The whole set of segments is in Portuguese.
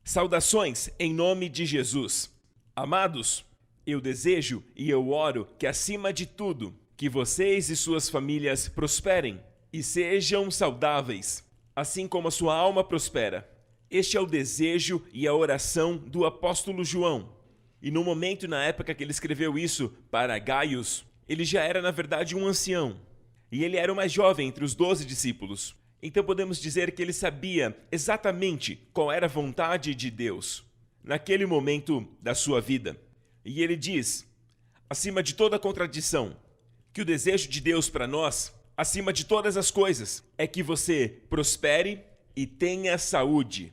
Saudações em nome de Jesus. Amados, eu desejo e eu oro que acima de tudo, que vocês e suas famílias prosperem e sejam saudáveis, assim como a sua alma prospera. Este é o desejo e a oração do apóstolo João. E no momento, na época que ele escreveu isso para Gaius, ele já era na verdade um ancião. E ele era o mais jovem entre os 12 discípulos. Então podemos dizer que ele sabia exatamente qual era a vontade de Deus naquele momento da sua vida. E ele diz, acima de toda contradição, que o desejo de Deus para nós, acima de todas as coisas, é que você prospere e tenha saúde,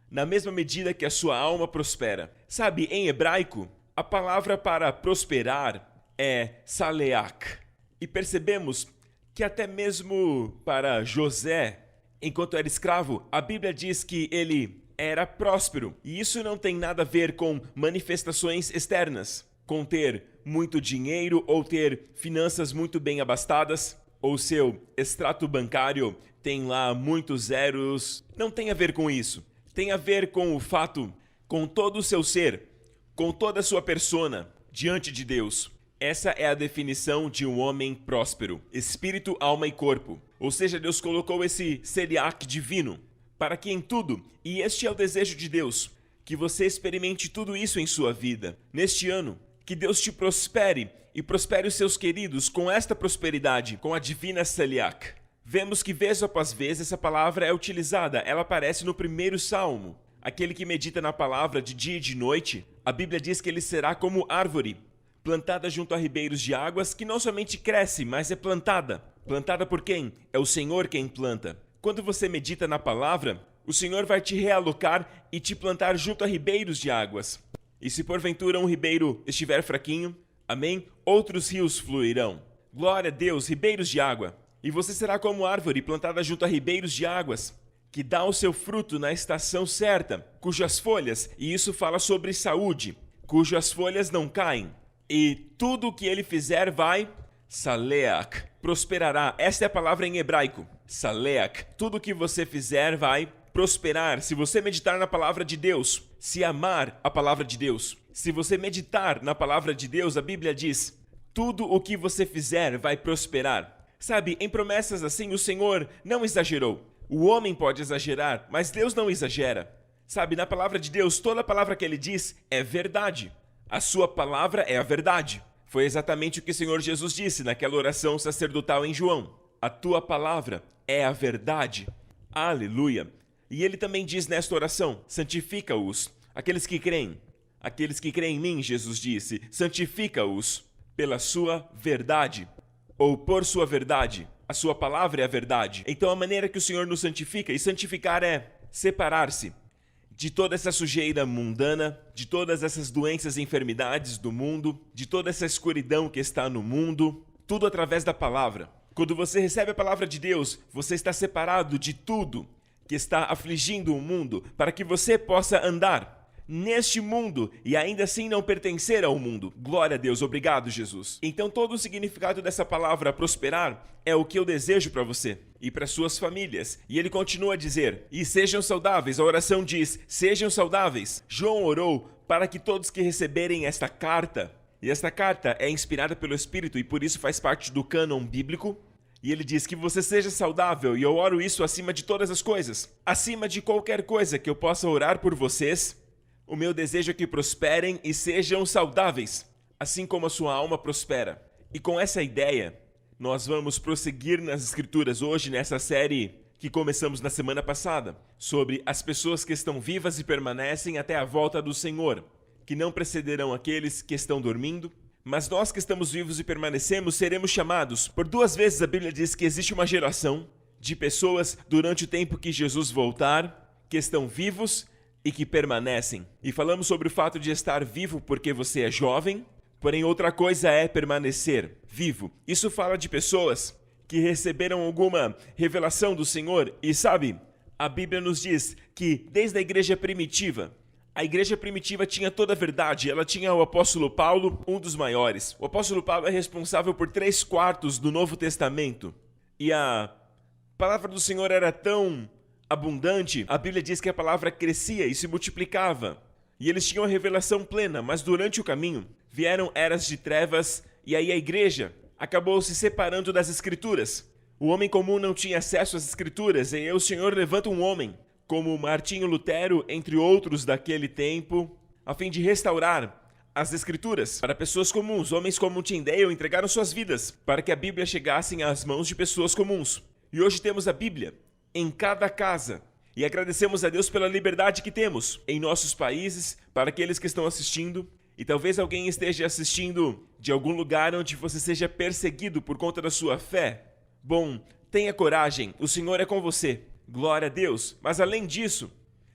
na mesma medida que a sua alma prospera. Sabe, em hebraico, a palavra para prosperar é saleach. E percebemos que até mesmo para José, enquanto era escravo, a Bíblia diz que ele era próspero. E isso não tem nada a ver com manifestações externas, com ter muito dinheiro ou ter finanças muito bem abastadas, ou seu extrato bancário tem lá muitos zeros. Não tem a ver com isso. Tem a ver com o fato, com todo o seu ser, com toda a sua persona diante de Deus. Essa é a definição de um homem próspero, espírito, alma e corpo. Ou seja, Deus colocou esse seliach divino para que em tudo, e este é o desejo de Deus, que você experimente tudo isso em sua vida. Neste ano, que Deus te prospere e prospere os seus queridos com esta prosperidade, com a divina seliach. Vemos que vez após vez essa palavra é utilizada, ela aparece no primeiro salmo. Aquele que medita na palavra de dia e de noite, a Bíblia diz que ele será como árvore, plantada junto a ribeiros de águas, que não somente cresce, mas é plantada. Plantada por quem? É o Senhor quem planta. Quando você medita na palavra, o Senhor vai te realocar e te plantar junto a ribeiros de águas. E se porventura um ribeiro estiver fraquinho, amém? Outros rios fluirão. Glória a Deus, ribeiros de água. E você será como árvore plantada junto a ribeiros de águas, que dá o seu fruto na estação certa, cujas folhas, e isso fala sobre saúde, cujas folhas não caem. E tudo o que ele fizer vai, saleach, prosperará. Esta é a palavra em hebraico, saleach. Tudo o que você fizer vai prosperar. Se você meditar na palavra de Deus, se amar a palavra de Deus, se você meditar na palavra de Deus, a Bíblia diz, tudo o que você fizer vai prosperar. Sabe, em promessas assim, o Senhor não exagerou. O homem pode exagerar, mas Deus não exagera. Sabe, na palavra de Deus, toda a palavra que ele diz é verdade. A sua palavra é a verdade. Foi exatamente o que o Senhor Jesus disse naquela oração sacerdotal em João. A tua palavra é a verdade. Aleluia. E ele também diz nesta oração, santifica-os, aqueles que creem. Aqueles que creem em mim, Jesus disse, santifica-os pela sua verdade, ou por sua verdade. A sua palavra é a verdade. Então a maneira que o Senhor nos santifica, e santificar é separar-se de toda essa sujeira mundana, de todas essas doenças e enfermidades do mundo, de toda essa escuridão que está no mundo, tudo através da palavra. Quando você recebe a palavra de Deus, você está separado de tudo que está afligindo o mundo, para que você possa andar neste mundo e ainda assim não pertencer ao mundo. Glória a Deus, obrigado Jesus. Então todo o significado dessa palavra prosperar é o que eu desejo para você e para suas famílias. E ele continua a dizer, e sejam saudáveis. A oração diz, sejam saudáveis. João orou para que todos que receberem esta carta, e esta carta é inspirada pelo Espírito e por isso faz parte do cânon bíblico, e ele diz que você seja saudável, e eu oro isso acima de todas as coisas. Acima de qualquer coisa que eu possa orar por vocês, o meu desejo é que prosperem e sejam saudáveis, assim como a sua alma prospera. E com essa ideia, nós vamos prosseguir nas Escrituras hoje, nessa série que começamos na semana passada, sobre as pessoas que estão vivas e permanecem até a volta do Senhor, que não precederão aqueles que estão dormindo, mas nós que estamos vivos e permanecemos seremos chamados. Por 2 vezes a Bíblia diz que existe uma geração de pessoas durante o tempo que Jesus voltar, que estão vivos e que permanecem. E falamos sobre o fato de estar vivo porque você é jovem, porém outra coisa é permanecer vivo. Isso fala de pessoas que receberam alguma revelação do Senhor. E sabe, a Bíblia nos diz que desde a igreja primitiva tinha toda a verdade. Ela tinha o apóstolo Paulo, um dos maiores. O apóstolo Paulo é responsável por 3/4 do Novo Testamento. E a palavra do Senhor era tão abundante, a Bíblia diz que a palavra crescia e se multiplicava. E eles tinham a revelação plena, mas durante o caminho vieram eras de trevas e aí a igreja acabou se separando das Escrituras. O homem comum não tinha acesso às Escrituras e aí o Senhor levanta um homem, como Martinho Lutero, entre outros daquele tempo, a fim de restaurar as Escrituras para pessoas comuns. Homens como Tyndale entregaram suas vidas para que a Bíblia chegasse às mãos de pessoas comuns. E hoje temos a Bíblia em cada casa. E agradecemos a Deus pela liberdade que temos em nossos países, para aqueles que estão assistindo. E talvez alguém esteja assistindo de algum lugar onde você seja perseguido por conta da sua fé. Bom, tenha coragem, o Senhor é com você. Glória a Deus. Mas além disso,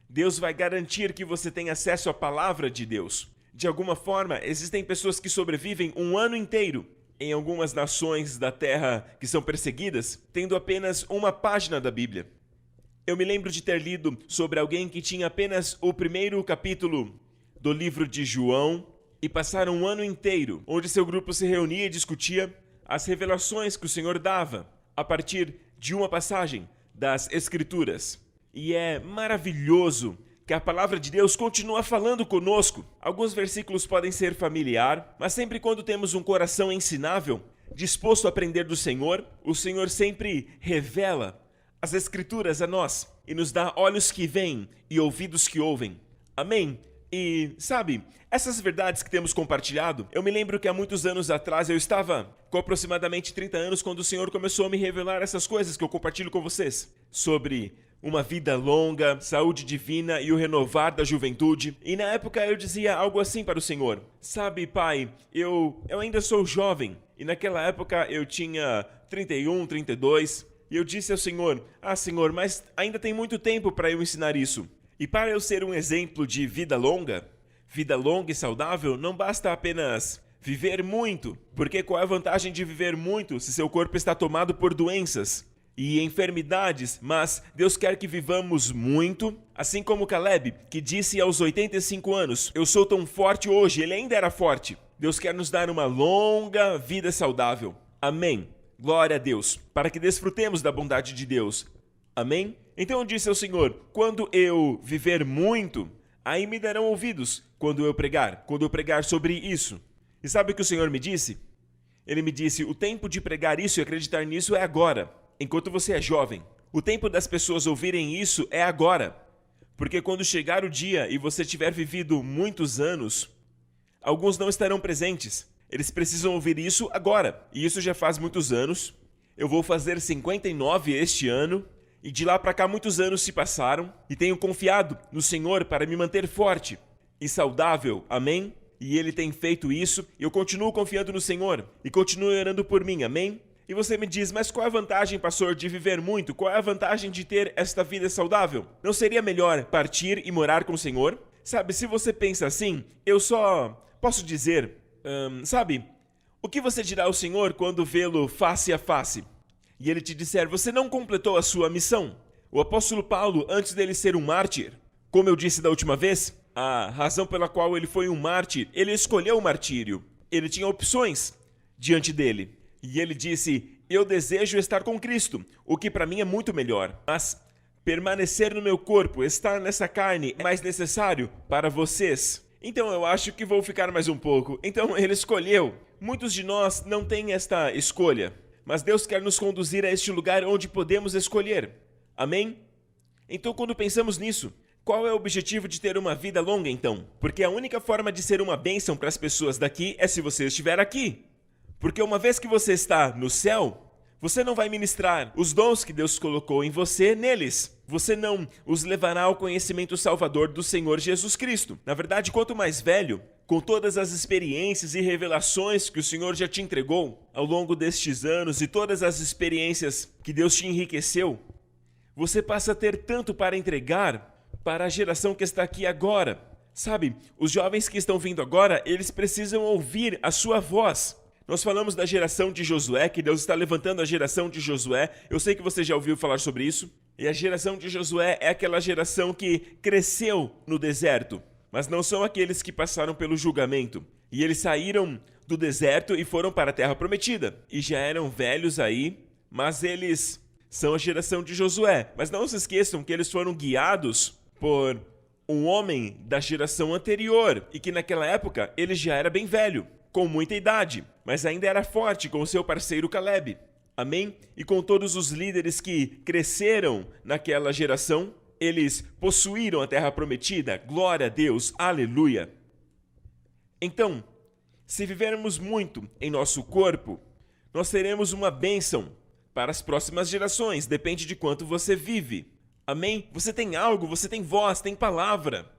Deus vai garantir que você tenha acesso à palavra de Deus. De alguma forma, existem pessoas que sobrevivem um ano inteiro em algumas nações da terra que são perseguidas, tendo apenas uma página da Bíblia. Eu me lembro de ter lido sobre alguém que tinha apenas o primeiro capítulo do livro de João e passaram um ano inteiro, onde seu grupo se reunia e discutia as revelações que o Senhor dava a partir de uma passagem das Escrituras. E é maravilhoso que a palavra de Deus continua falando conosco. Alguns versículos podem ser familiar, mas sempre quando temos um coração ensinável, disposto a aprender do Senhor, o Senhor sempre revela as Escrituras a nós e nos dá olhos que veem e ouvidos que ouvem. Amém? E, sabe, essas verdades que temos compartilhado, eu me lembro que há muitos anos atrás eu estava com aproximadamente 30 anos quando o Senhor começou a me revelar essas coisas que eu compartilho com vocês. Sobre uma vida longa, saúde divina e o renovar da juventude. E na época eu dizia algo assim para o Senhor. Sabe, Pai, eu ainda sou jovem. E naquela época eu tinha 31, 32. E eu disse ao Senhor, Senhor, mas ainda tem muito tempo para eu ensinar isso. E para eu ser um exemplo de vida longa e saudável, não basta apenas viver muito. Porque qual é a vantagem de viver muito se seu corpo está tomado por doenças e enfermidades? Mas Deus quer que vivamos muito, assim como Caleb, que disse aos 85 anos, eu sou tão forte hoje, ele ainda era forte. Deus quer nos dar uma longa vida saudável. Amém. Glória a Deus, para que desfrutemos da bondade de Deus. Amém? Então disse ao Senhor, quando eu viver muito, aí me darão ouvidos quando eu pregar sobre isso. E sabe o que o Senhor me disse? Ele me disse, o tempo de pregar isso e acreditar nisso é agora, enquanto você é jovem. O tempo das pessoas ouvirem isso é agora, porque quando chegar o dia e você tiver vivido muitos anos, alguns não estarão presentes. Eles precisam ouvir isso agora. E isso já faz muitos anos. Eu vou fazer 59 este ano. E de lá para cá muitos anos se passaram. E tenho confiado no Senhor para me manter forte e saudável. Amém? E Ele tem feito isso. E eu continuo confiando no Senhor. E continuo orando por mim. Amém? E você me diz, mas qual é a vantagem, pastor, de viver muito? Qual é a vantagem de ter esta vida saudável? Não seria melhor partir e morar com o Senhor? Sabe, se você pensa assim, eu só posso dizer... sabe, o que você dirá ao Senhor quando vê-lo face a face? E ele te disser, você não completou a sua missão. O apóstolo Paulo, antes dele ser um mártir, como eu disse da última vez, a razão pela qual ele foi um mártir, ele escolheu o martírio. Ele tinha opções diante dele. E ele disse, eu desejo estar com Cristo, o que para mim é muito melhor. Mas permanecer no meu corpo, estar nessa carne, é mais necessário para vocês. Então eu acho que vou ficar mais um pouco. Então ele escolheu. Muitos de nós não têm esta escolha. Mas Deus quer nos conduzir a este lugar onde podemos escolher. Amém? Então quando pensamos nisso, qual é o objetivo de ter uma vida longa então? Porque a única forma de ser uma bênção para as pessoas daqui é se você estiver aqui. Porque uma vez que você está no céu, você não vai ministrar os dons que Deus colocou em você neles. Você não os levará ao conhecimento salvador do Senhor Jesus Cristo. Na verdade, quanto mais velho, com todas as experiências e revelações que o Senhor já te entregou ao longo destes anos e todas as experiências que Deus te enriqueceu, você passa a ter tanto para entregar para a geração que está aqui agora. Sabe, os jovens que estão vindo agora, eles precisam ouvir a sua voz. Nós falamos da geração de Josué, que Deus está levantando a geração de Josué. Eu sei que você já ouviu falar sobre isso. E a geração de Josué é aquela geração que cresceu no deserto. Mas não são aqueles que passaram pelo julgamento. E eles saíram do deserto e foram para a terra prometida. E já eram velhos aí, mas eles são a geração de Josué. Mas não se esqueçam que eles foram guiados por um homem da geração anterior e que naquela época ele já era bem velho, com muita idade, mas ainda era forte com o seu parceiro Caleb. Amém? E com todos os líderes que cresceram naquela geração, eles possuíram a terra prometida. Glória a Deus, aleluia. Então, se vivermos muito em nosso corpo, nós teremos uma bênção para as próximas gerações, depende de quanto você vive. Amém? Você tem algo, você tem voz, tem palavra.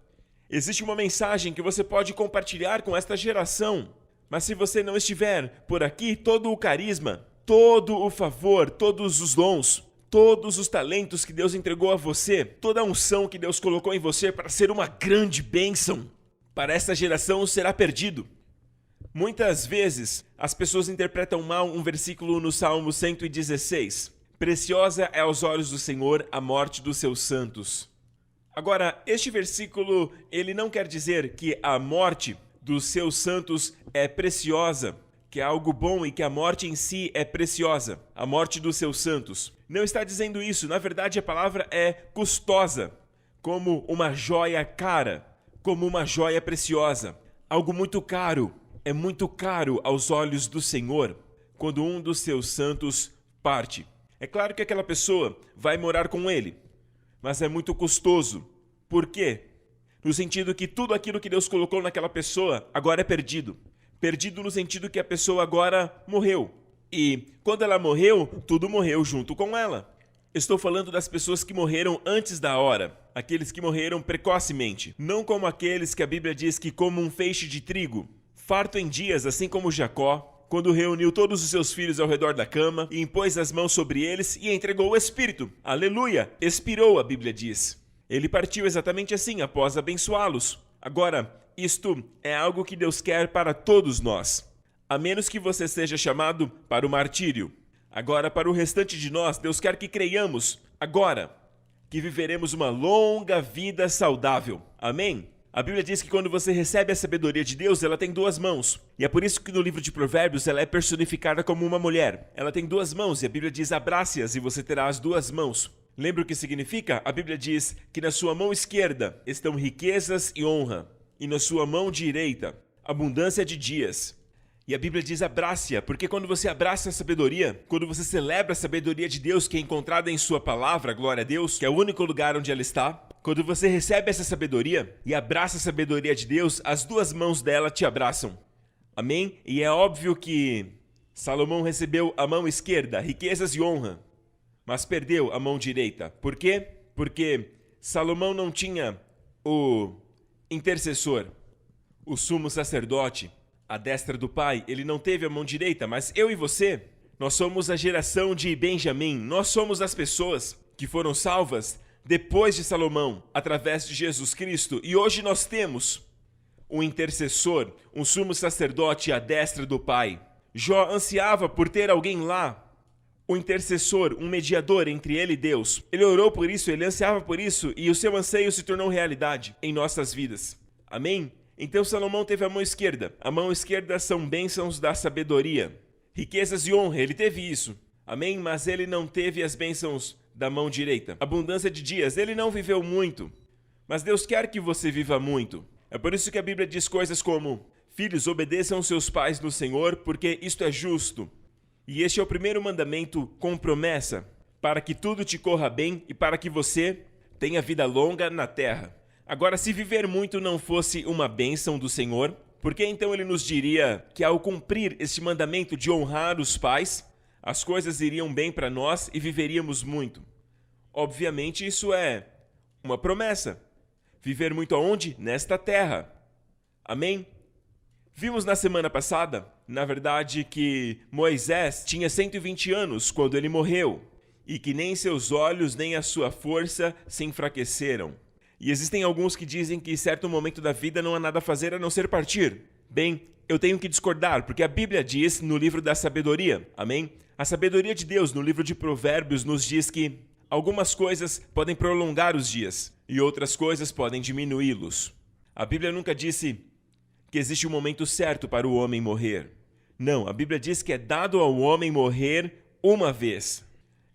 Existe uma mensagem que você pode compartilhar com esta geração. Mas se você não estiver por aqui, todo o carisma, todo o favor, todos os dons, todos os talentos que Deus entregou a você, toda a unção que Deus colocou em você para ser uma grande bênção para esta geração será perdido. Muitas vezes as pessoas interpretam mal um versículo no Salmo 116. Preciosa é aos olhos do Senhor a morte dos seus santos. Agora, este versículo, ele não quer dizer que a morte dos seus santos é preciosa, que é algo bom e que a morte em si é preciosa. A morte dos seus santos. Não está dizendo isso. Na verdade, a palavra é custosa, como uma joia cara, como uma joia preciosa. Algo muito caro. É muito caro aos olhos do Senhor quando um dos seus santos parte. É claro que aquela pessoa vai morar com ele, mas é muito custoso. Por quê? No sentido que tudo aquilo que Deus colocou naquela pessoa agora é perdido. Perdido no sentido que a pessoa agora morreu. E quando ela morreu, tudo morreu junto com ela. Estou falando das pessoas que morreram antes da hora. Aqueles que morreram precocemente. Não como aqueles que a Bíblia diz que como um feixe de trigo, farto em dias, assim como Jacó, quando reuniu todos os seus filhos ao redor da cama e impôs as mãos sobre eles e entregou o Espírito. Aleluia! Expirou, a Bíblia diz. Ele partiu exatamente assim, após abençoá-los. Agora, isto é algo que Deus quer para todos nós. A menos que você seja chamado para o martírio. Agora, para o restante de nós, Deus quer que creiamos, agora, que viveremos uma longa vida saudável. Amém? A Bíblia diz que quando você recebe a sabedoria de Deus, ela tem duas mãos. E é por isso que no livro de Provérbios ela é personificada como uma mulher. Ela tem duas mãos e a Bíblia diz: abrace-as e você terá as duas mãos. Lembra o que significa? A Bíblia diz que na sua mão esquerda estão riquezas e honra, e na sua mão direita, abundância de dias. E a Bíblia diz: abrace-a, porque quando você abraça a sabedoria, quando você celebra a sabedoria de Deus que é encontrada em sua palavra, glória a Deus, que é o único lugar onde ela está, quando você recebe essa sabedoria e abraça a sabedoria de Deus, as duas mãos dela te abraçam. Amém? E é óbvio que Salomão recebeu a mão esquerda, riquezas e honra, mas perdeu a mão direita. Por quê? Porque Salomão não tinha o intercessor, o sumo sacerdote, a destra do pai. Ele não teve a mão direita, mas eu e você, nós somos a geração de Benjamim. Nós somos as pessoas que foram salvas depois de Salomão, através de Jesus Cristo. E hoje nós temos um intercessor, um sumo sacerdote à destra do Pai. Jó ansiava por ter alguém lá, um intercessor, um mediador entre ele e Deus. Ele orou por isso, ele ansiava por isso, e o seu anseio se tornou realidade em nossas vidas. Amém? Então Salomão teve a mão esquerda. A mão esquerda são bênçãos da sabedoria, riquezas e honra, ele teve isso. Amém? Mas ele não teve as bênçãos da mão direita. Abundância de dias, ele não viveu muito, mas Deus quer que você viva muito. É por isso que a Bíblia diz coisas como: filhos, obedeçam seus pais no Senhor, porque isto é justo. E este é o primeiro mandamento com promessa, para que tudo te corra bem e para que você tenha vida longa na terra. Agora, se viver muito não fosse uma bênção do Senhor, por que então ele nos diria que ao cumprir este mandamento de honrar os pais, as coisas iriam bem para nós e viveríamos muito? Obviamente isso é uma promessa. Viver muito aonde? Nesta terra. Amém? Vimos na semana passada, na verdade, que Moisés tinha 120 anos quando ele morreu, e que nem seus olhos nem a sua força se enfraqueceram. E existem alguns que dizem que em certo momento da vida não há nada a fazer a não ser partir. Bem, eu tenho que discordar, porque a Bíblia diz no livro da sabedoria, amém? A sabedoria de Deus no livro de Provérbios nos diz que algumas coisas podem prolongar os dias e outras coisas podem diminuí-los. A Bíblia nunca disse que existe um momento certo para o homem morrer. Não, a Bíblia diz que é dado ao homem morrer uma vez.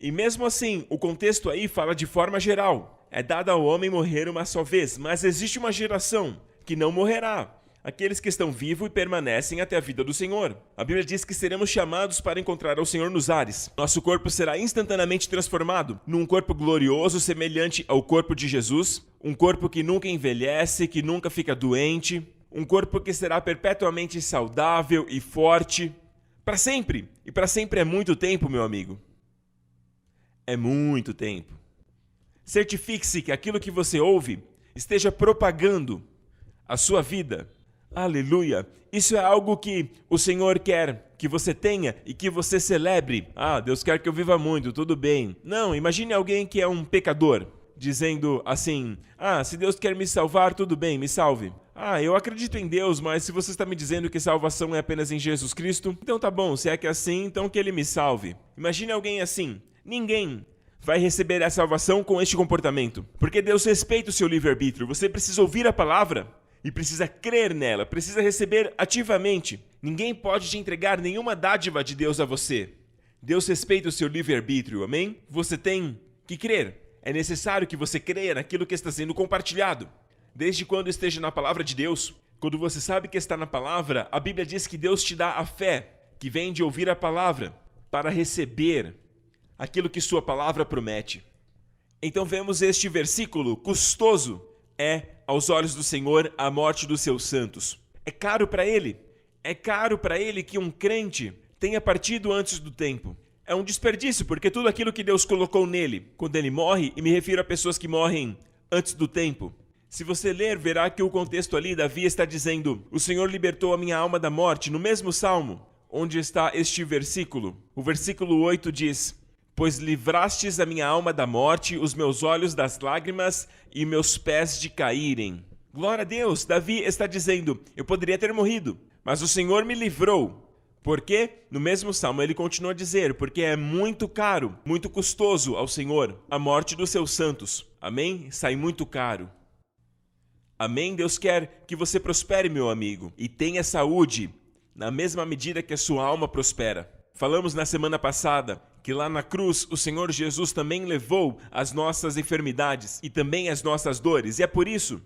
E mesmo assim, o contexto aí fala de forma geral. É dado ao homem morrer uma só vez, mas existe uma geração que não morrerá. Aqueles que estão vivos e permanecem até a vida do Senhor. A Bíblia diz que seremos chamados para encontrar ao Senhor nos ares. Nosso corpo será instantaneamente transformado num corpo glorioso semelhante ao corpo de Jesus. Um corpo que nunca envelhece, que nunca fica doente. Um corpo que será perpetuamente saudável e forte. Para sempre. E para sempre é muito tempo, meu amigo. É muito tempo. Certifique-se que aquilo que você ouve esteja propagando a sua vida. Aleluia! Isso é algo que o Senhor quer que você tenha e que você celebre. Ah, Deus quer que eu viva muito, tudo bem. Não, imagine alguém que é um pecador, dizendo assim, se Deus quer me salvar, tudo bem, me salve. Eu acredito em Deus, mas se você está me dizendo que salvação é apenas em Jesus Cristo, então tá bom, se é que é assim, então que Ele me salve. Imagine alguém assim, ninguém vai receber a salvação com este comportamento, porque Deus respeita o seu livre-arbítrio, você precisa ouvir a palavra, e precisa crer nela, precisa receber ativamente. Ninguém pode te entregar nenhuma dádiva de Deus a você. Deus respeita o seu livre-arbítrio, amém? Você tem que crer. É necessário que você creia naquilo que está sendo compartilhado. Desde quando esteja na palavra de Deus, quando você sabe que está na palavra, a Bíblia diz que Deus te dá a fé, que vem de ouvir a palavra, para receber aquilo que sua palavra promete. Então vemos este versículo custoso. É, aos olhos do Senhor, a morte dos seus santos. É caro para Ele. É caro para Ele que um crente tenha partido antes do tempo. É um desperdício, porque tudo aquilo que Deus colocou nele, quando ele morre, e me refiro a pessoas que morrem antes do tempo. Se você ler, verá que o contexto ali, Davi está dizendo, o Senhor libertou a minha alma da morte, no mesmo salmo, onde está este versículo. O versículo 8 diz, pois livrastes a minha alma da morte, os meus olhos das lágrimas e meus pés de caírem. Glória a Deus, Davi está dizendo, eu poderia ter morrido, mas o Senhor me livrou. Por quê? No mesmo salmo ele continua a dizer, porque é muito caro, muito custoso ao Senhor a morte dos seus santos. Amém? Sai muito caro. Amém? Deus quer que você prospere, meu amigo, e tenha saúde na mesma medida que a sua alma prospera. Falamos na semana passada que lá na cruz o Senhor Jesus também levou as nossas enfermidades e também as nossas dores. E é por isso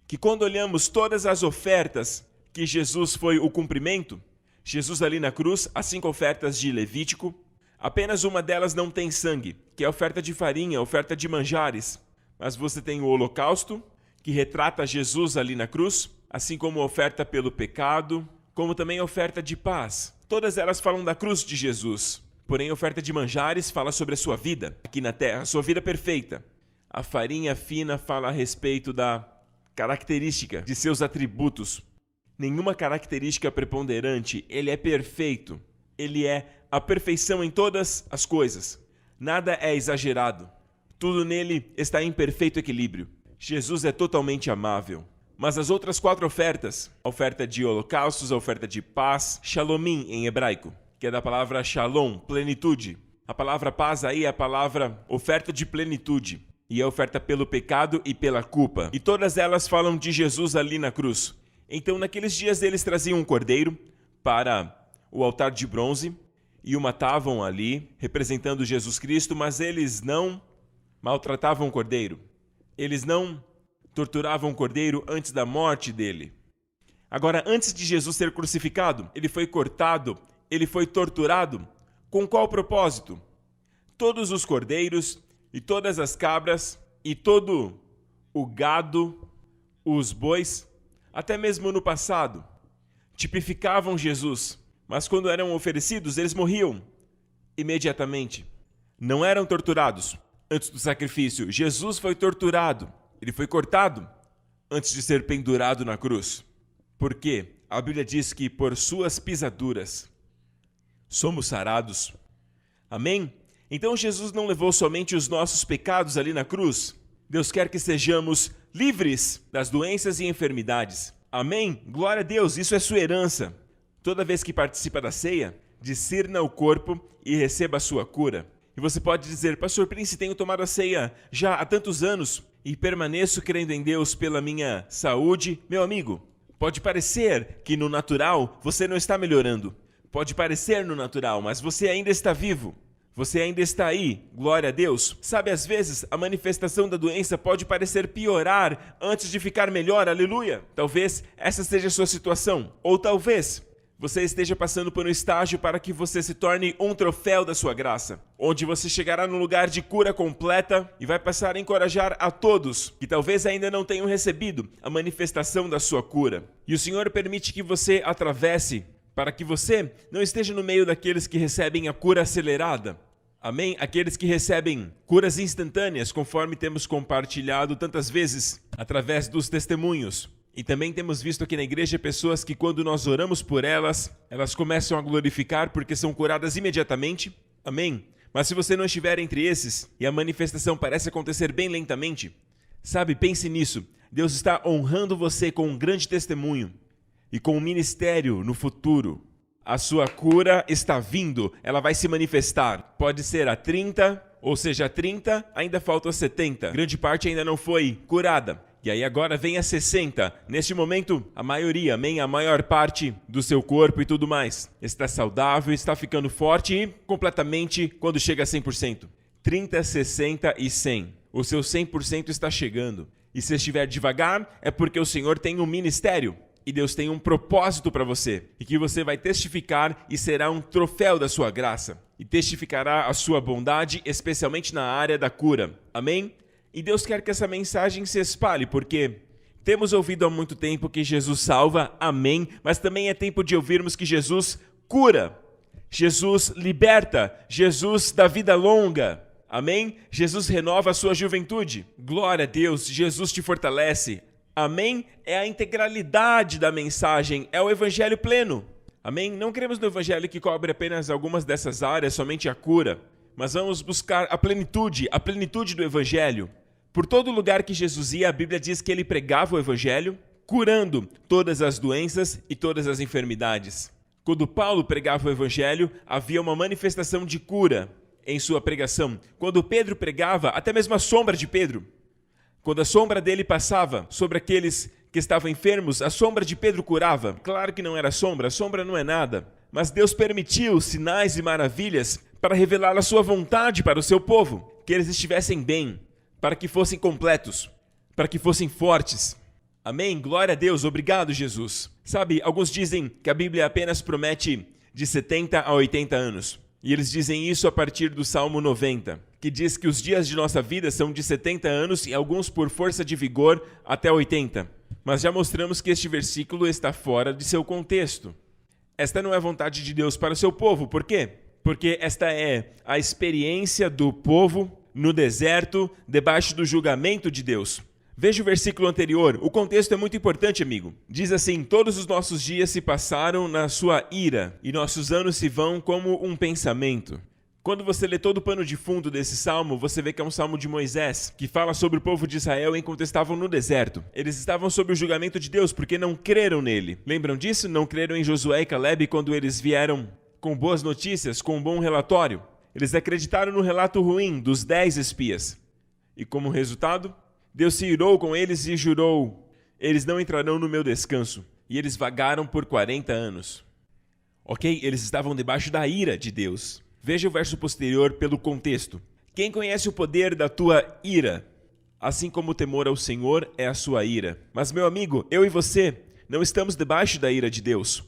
que quando olhamos todas as ofertas que Jesus foi o cumprimento, Jesus ali na cruz, as 5 ofertas de Levítico, apenas uma delas não tem sangue, que é a oferta de farinha, a oferta de manjares. Mas você tem o holocausto, que retrata Jesus ali na cruz, assim como a oferta pelo pecado, como também a oferta de paz. Todas elas falam da cruz de Jesus. Porém, a oferta de manjares fala sobre a sua vida aqui na terra, a sua vida perfeita. A farinha fina fala a respeito da característica de seus atributos. Nenhuma característica preponderante, ele é perfeito. Ele é a perfeição em todas as coisas. Nada é exagerado. Tudo nele está em perfeito equilíbrio. Jesus é totalmente amável. Mas as outras 4 ofertas, a oferta de holocaustos, a oferta de paz, shalomim em hebraico, que é da palavra shalom, plenitude. A palavra paz aí é a palavra oferta de plenitude. E é oferta pelo pecado e pela culpa. E todas elas falam de Jesus ali na cruz. Então, naqueles dias, eles traziam um cordeiro para o altar de bronze e o matavam ali, representando Jesus Cristo, mas eles não maltratavam o cordeiro. Eles não torturavam o cordeiro antes da morte dele. Agora, antes de Jesus ser crucificado, ele foi cortado, ele foi torturado. Com qual propósito? Todos os cordeiros e todas as cabras e todo o gado, os bois, até mesmo no passado, tipificavam Jesus. Mas quando eram oferecidos, eles morriam imediatamente. Não eram torturados antes do sacrifício. Jesus foi torturado. Ele foi cortado antes de ser pendurado na cruz. Por quê? A Bíblia diz que por suas pisaduras somos sarados. Amém? Então Jesus não levou somente os nossos pecados ali na cruz. Deus quer que sejamos livres das doenças e enfermidades. Amém? Glória a Deus, isso é sua herança. Toda vez que participa da ceia, discirna o corpo e receba a sua cura. E você pode dizer, Pastor Prince, tenho tomado a ceia já há tantos anos e permaneço crendo em Deus pela minha saúde. Meu amigo, pode parecer que no natural você não está melhorando. Pode parecer no natural, mas você ainda está vivo. Você ainda está aí, glória a Deus. Sabe, às vezes a manifestação da doença pode parecer piorar antes de ficar melhor, aleluia. Talvez essa seja a sua situação. Ou talvez você esteja passando por um estágio para que você se torne um troféu da sua graça, onde você chegará num lugar de cura completa e vai passar a encorajar a todos que talvez ainda não tenham recebido a manifestação da sua cura. E o Senhor permite que você atravesse para que você não esteja no meio daqueles que recebem a cura acelerada. Amém? Aqueles que recebem curas instantâneas, conforme temos compartilhado tantas vezes através dos testemunhos. E também temos visto aqui na igreja pessoas que quando nós oramos por elas, elas começam a glorificar porque são curadas imediatamente. Amém? Mas se você não estiver entre esses e a manifestação parece acontecer bem lentamente, sabe, pense nisso. Deus está honrando você com um grande testemunho. E com o ministério no futuro, a sua cura está vindo, ela vai se manifestar. Pode ser a 30, ou seja, a 30, ainda falta a 70. Grande parte ainda não foi curada. E aí agora vem a 60. Neste momento, a maioria, amém, a maior parte do seu corpo e tudo mais está saudável, está ficando forte e completamente quando chega a 100%. 30, 60 e 100. O seu 100% está chegando. E se estiver devagar, é porque o Senhor tem um ministério. E Deus tem um propósito para você, e que você vai testificar e será um troféu da sua graça, e testificará a sua bondade, especialmente na área da cura. Amém? E Deus quer que essa mensagem se espalhe, porque temos ouvido há muito tempo que Jesus salva, amém, mas também é tempo de ouvirmos que Jesus cura, Jesus liberta, Jesus dá vida longa. Amém? Jesus renova a sua juventude. Glória a Deus, Jesus te fortalece. Amém? É a integralidade da mensagem, é o evangelho pleno. Amém? Não queremos no evangelho que cobre apenas algumas dessas áreas, somente a cura, mas vamos buscar a plenitude do evangelho. Por todo lugar que Jesus ia, a Bíblia diz que ele pregava o evangelho, curando todas as doenças e todas as enfermidades. Quando Paulo pregava o evangelho, havia uma manifestação de cura em sua pregação. Quando Pedro pregava, até mesmo a sombra de Pedro, quando a sombra dele passava sobre aqueles que estavam enfermos, a sombra de Pedro curava. Claro que não era sombra, a sombra não é nada. Mas Deus permitiu sinais e maravilhas para revelar a sua vontade para o seu povo. Que eles estivessem bem, para que fossem completos, para que fossem fortes. Amém? Glória a Deus, obrigado Jesus. Sabe, alguns dizem que a Bíblia apenas promete de 70 a 80 anos. E eles dizem isso a partir do Salmo 90, que diz que os dias de nossa vida são de 70 anos e alguns por força de vigor até 80. Mas já mostramos que este versículo está fora de seu contexto. Esta não é a vontade de Deus para o seu povo. Por quê? Porque esta é a experiência do povo no deserto, debaixo do julgamento de Deus. Veja o versículo anterior, o contexto é muito importante, amigo. Diz assim: todos os nossos dias se passaram na sua ira, e nossos anos se vão como um pensamento. Quando você lê todo o pano de fundo desse salmo, você vê que é um salmo de Moisés, que fala sobre o povo de Israel enquanto estavam no deserto. Eles estavam sob o julgamento de Deus porque não creram nele. Lembram disso? Não creram em Josué e Caleb quando eles vieram com boas notícias, com um bom relatório. Eles acreditaram no relato ruim dos 10 espias. E como resultado, Deus se irou com eles e jurou: eles não entrarão no meu descanso. E eles vagaram por 40 anos. Ok? Eles estavam debaixo da ira de Deus. Veja o verso posterior pelo contexto. Quem conhece o poder da tua ira? Assim como o temor ao Senhor é a sua ira. Mas, meu amigo, eu e você não estamos debaixo da ira de Deus.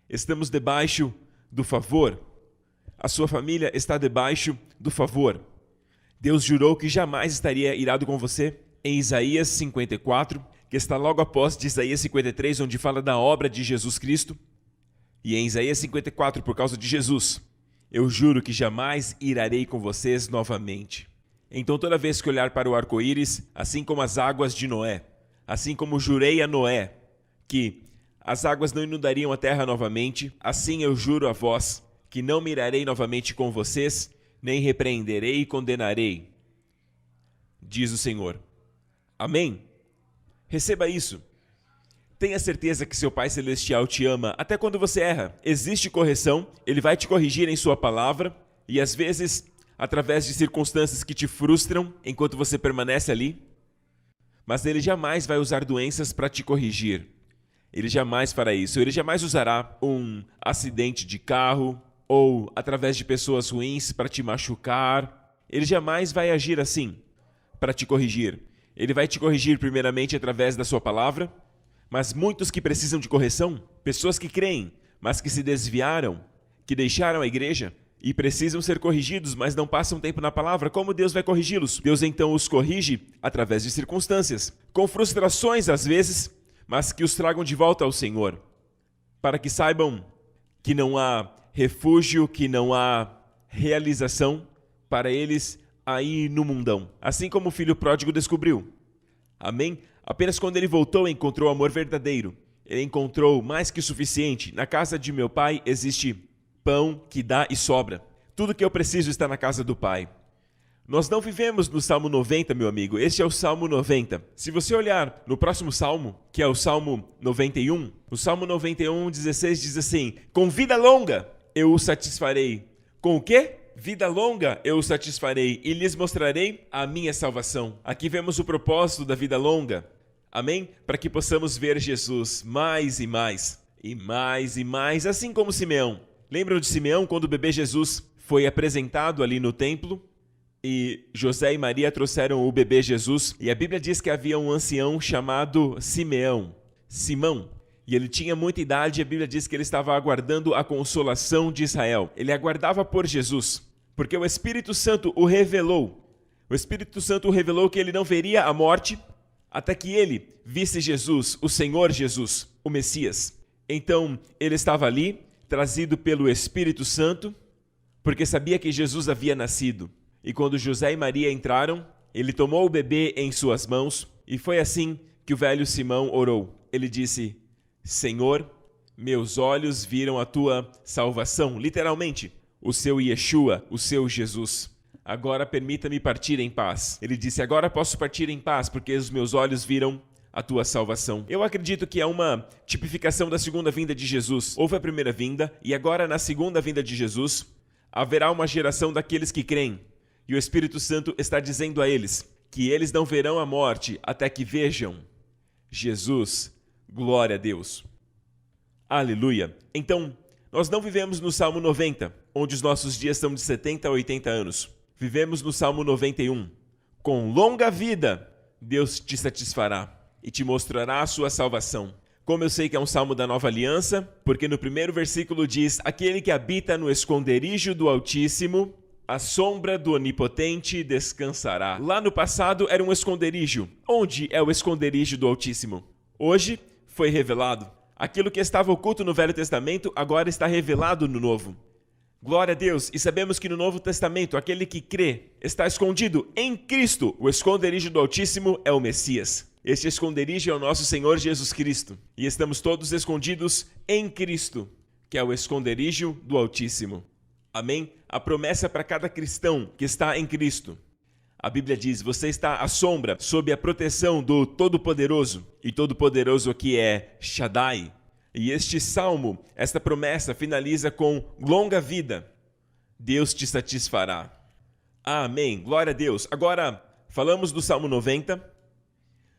Estamos debaixo do favor. A sua família está debaixo do favor. Deus jurou que jamais estaria irado com você. Em Isaías 54, que está logo após de Isaías 53, onde fala da obra de Jesus Cristo. E em Isaías 54, por causa de Jesus, eu juro que jamais irarei com vocês novamente. Então toda vez que olhar para o arco-íris, assim como as águas de Noé, assim como jurei a Noé que as águas não inundariam a terra novamente, assim eu juro a vós que não me irarei novamente com vocês, nem repreenderei e condenarei, diz o Senhor. Amém? Receba isso. Tenha certeza que seu Pai Celestial te ama até quando você erra. Existe correção, Ele vai te corrigir em sua palavra e às vezes através de circunstâncias que te frustram enquanto você permanece ali. Mas Ele jamais vai usar doenças para te corrigir. Ele jamais fará isso. Ele jamais usará um acidente de carro, ou através de pessoas ruins para te machucar. Ele jamais vai agir assim para te corrigir. Ele vai te corrigir primeiramente através da sua palavra, mas muitos que precisam de correção, pessoas que creem, mas que se desviaram, que deixaram a igreja e precisam ser corrigidos, mas não passam tempo na palavra, como Deus vai corrigi-los? Deus então os corrige através de circunstâncias, com frustrações às vezes, mas que os tragam de volta ao Senhor, para que saibam que não há refúgio, que não há realização para eles aí no mundão. Assim como o filho pródigo descobriu. Amém? Apenas quando ele voltou encontrou amor verdadeiro. Ele encontrou mais que suficiente. Na casa de meu pai existe pão que dá e sobra. Tudo que eu preciso está na casa do Pai. Nós não vivemos no Salmo 90, meu amigo. Este é o Salmo 90. Se você olhar no próximo Salmo, que é o Salmo 91, o Salmo 91, 16 diz assim: com vida longa eu o satisfarei. Com o quê? Vida longa eu o satisfarei e lhes mostrarei a minha salvação. Aqui vemos o propósito da vida longa. Amém? Para que possamos ver Jesus mais e mais, e mais e mais, assim como Simeão. Lembram de Simeão quando o bebê Jesus foi apresentado ali no templo? E José e Maria trouxeram o bebê Jesus. E a Bíblia diz que havia um ancião chamado Simão. E ele tinha muita idade e a Bíblia diz que ele estava aguardando a consolação de Israel. Ele aguardava por Jesus, porque o Espírito Santo o revelou. O Espírito Santo o revelou que ele não veria a morte até que ele visse Jesus, o Senhor Jesus, o Messias. Então ele estava ali, trazido pelo Espírito Santo, porque sabia que Jesus havia nascido. E quando José e Maria entraram, ele tomou o bebê em suas mãos, e foi assim que o velho Simão orou. Ele disse: Senhor, meus olhos viram a tua salvação, literalmente, o seu Yeshua, o seu Jesus. Agora permita-me partir em paz. Ele disse: agora posso partir em paz, porque os meus olhos viram a tua salvação. Eu acredito que é uma tipificação da segunda vinda de Jesus. Houve a primeira vinda, e agora na segunda vinda de Jesus, haverá uma geração daqueles que creem. E o Espírito Santo está dizendo a eles que eles não verão a morte até que vejam Jesus. Glória a Deus. Aleluia. Então, nós não vivemos no Salmo 90, onde os nossos dias são de 70 a 80 anos. Vivemos no Salmo 91. Com longa vida, Deus te satisfará e te mostrará a sua salvação. Como eu sei que é um salmo da nova aliança, porque no primeiro versículo diz: aquele que habita no esconderijo do Altíssimo, a sombra do Onipotente descansará. Lá no passado era um esconderijo. Onde é o esconderijo do Altíssimo? Hoje foi revelado. Aquilo que estava oculto no Velho Testamento agora está revelado no Novo. Glória a Deus. E sabemos que no Novo Testamento aquele que crê está escondido em Cristo. O esconderijo do Altíssimo é o Messias. Este esconderijo é o nosso Senhor Jesus Cristo. E estamos todos escondidos em Cristo, que é o esconderijo do Altíssimo. Amém? A promessa para cada cristão que está em Cristo. A Bíblia diz: você está à sombra, sob a proteção do Todo-Poderoso. E Todo-Poderoso aqui é Shaddai. E este salmo, esta promessa finaliza com longa vida. Deus te satisfará. Amém. Glória a Deus. Agora, falamos do Salmo 90.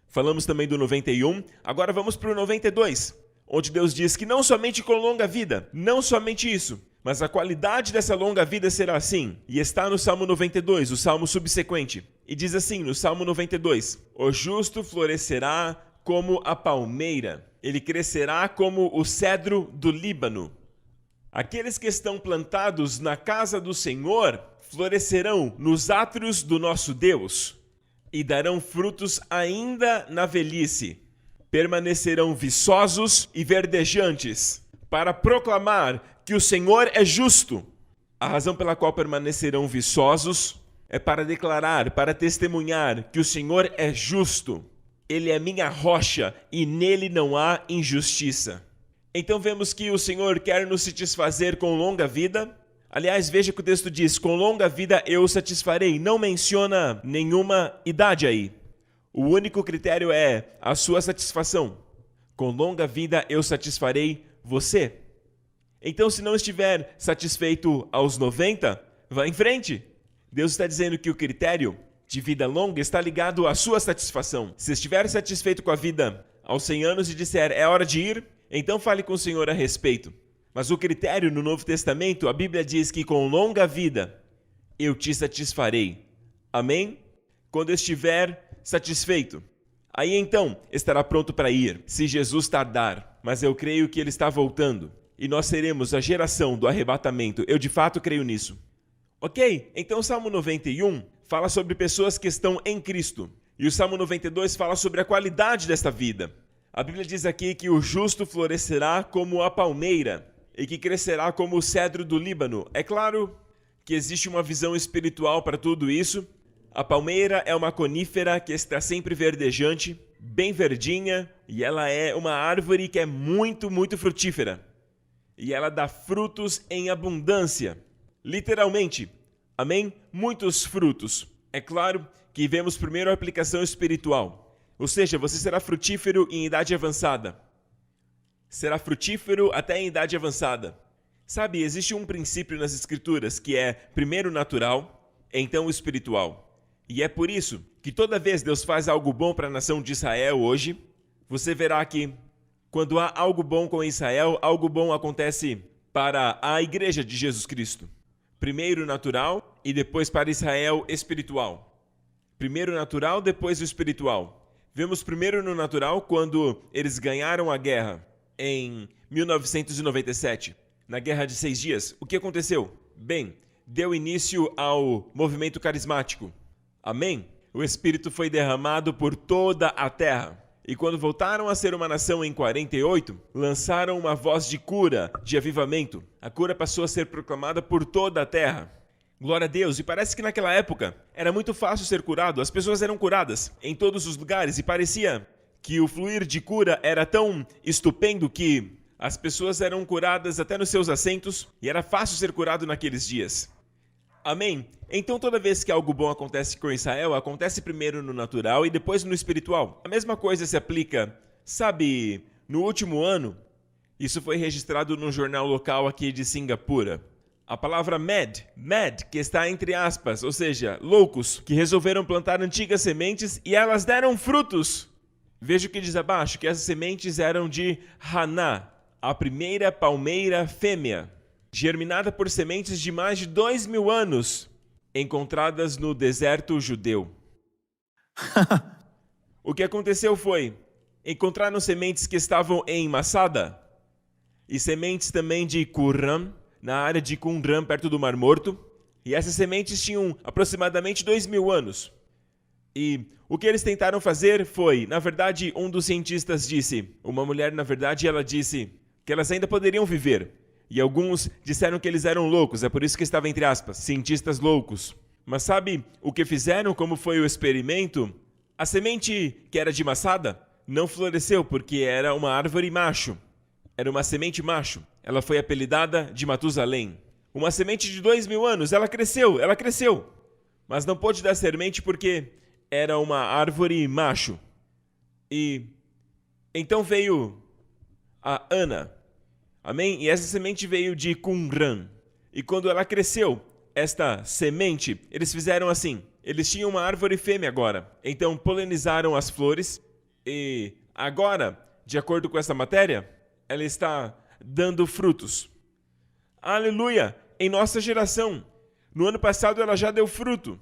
Falamos também do 91. Agora vamos para o 92. Onde Deus diz que não somente com longa vida, não somente isso, mas a qualidade dessa longa vida será assim. E está no Salmo 92, o salmo subsequente. E diz assim no Salmo 92: o justo florescerá como a palmeira, ele crescerá como o cedro do Líbano. Aqueles que estão plantados na casa do Senhor florescerão nos átrios do nosso Deus e darão frutos ainda na velhice. Permanecerão viçosos e verdejantes para proclamar que o Senhor é justo. A razão pela qual permanecerão viçosos é para declarar, para testemunhar que o Senhor é justo. Ele é minha rocha e nele não há injustiça. Então vemos que o Senhor quer nos satisfazer com longa vida. Aliás, veja que o texto diz: com longa vida eu o satisfarei. Não menciona nenhuma idade aí. O único critério é a sua satisfação. Com longa vida eu satisfarei você. Então, se não estiver satisfeito aos 90, vá em frente. Deus está dizendo que o critério de vida longa está ligado à sua satisfação. Se estiver satisfeito com a vida aos 100 anos e disser: é hora de ir, então fale com o Senhor a respeito. Mas o critério no Novo Testamento, a Bíblia diz que com longa vida eu te satisfarei. Amém? Quando estiver satisfeito, aí então estará pronto para ir, se Jesus tardar. Mas eu creio que ele está voltando. E nós seremos a geração do arrebatamento. Eu de fato creio nisso. Ok? Então o Salmo 91 fala sobre pessoas que estão em Cristo. E o Salmo 92 fala sobre a qualidade desta vida. A Bíblia diz aqui que o justo florescerá como a palmeira e que crescerá como o cedro do Líbano. É claro que existe uma visão espiritual para tudo isso. A palmeira é uma conífera que está sempre verdejante, bem verdinha, e ela é uma árvore que é muito, muito frutífera. E ela dá frutos em abundância. Literalmente. Amém? Muitos frutos. É claro que vemos primeiro a aplicação espiritual. Ou seja, você será frutífero em idade avançada. Será frutífero até em idade avançada. Sabe, existe um princípio nas Escrituras que é primeiro natural, então espiritual. E é por isso que toda vez Deus faz algo bom para a nação de Israel hoje, você verá que quando há algo bom com Israel, algo bom acontece para a igreja de Jesus Cristo. Primeiro natural e depois para Israel espiritual. Primeiro natural, depois o espiritual. Vemos primeiro no natural quando eles ganharam a guerra em 1997, na Guerra de 6 Dias. O que aconteceu? Bem, deu início ao movimento carismático. Amém? O Espírito foi derramado por toda a terra. E quando voltaram a ser uma nação em 48, lançaram uma voz de cura, de avivamento. A cura passou a ser proclamada por toda a terra. Glória a Deus. E parece que naquela época era muito fácil ser curado. As pessoas eram curadas em todos os lugares e parecia que o fluir de cura era tão estupendo que as pessoas eram curadas até nos seus assentos e era fácil ser curado naqueles dias. Amém? Então toda vez que algo bom acontece com Israel, acontece primeiro no natural e depois no espiritual. A mesma coisa se aplica, sabe, no último ano, isso foi registrado no jornal local aqui de Singapura. A palavra mad, que está entre aspas, ou seja, loucos, que resolveram plantar antigas sementes e elas deram frutos. Veja o que diz abaixo, que essas sementes eram de Haná, a primeira palmeira fêmea, germinada por sementes de mais de 2.000 anos, encontradas no deserto judeu. O que aconteceu foi, encontraram sementes que estavam em Masada, e sementes também de Qumran, na área de Qumran, perto do Mar Morto, e essas sementes tinham aproximadamente 2.000 anos. E o que eles tentaram fazer foi, na verdade, um dos cientistas disse, uma mulher, na verdade, ela disse que elas ainda poderiam viver. E alguns disseram que eles eram loucos, é por isso que estava entre aspas, cientistas loucos. Mas sabe o que fizeram, como foi o experimento? A semente que era de Masada não floresceu porque era uma árvore macho. Era uma semente macho. Ela foi apelidada de Matusalém. Uma semente de 2.000 anos, ela cresceu. Mas não pôde dar semente porque era uma árvore macho. E então veio a Ana. Amém? E essa semente veio de Qumran. E quando ela cresceu, esta semente, eles fizeram assim. Eles tinham uma árvore fêmea agora. Então polinizaram as flores. E agora, de acordo com essa matéria, ela está dando frutos. Aleluia! Em nossa geração. No ano passado ela já deu fruto.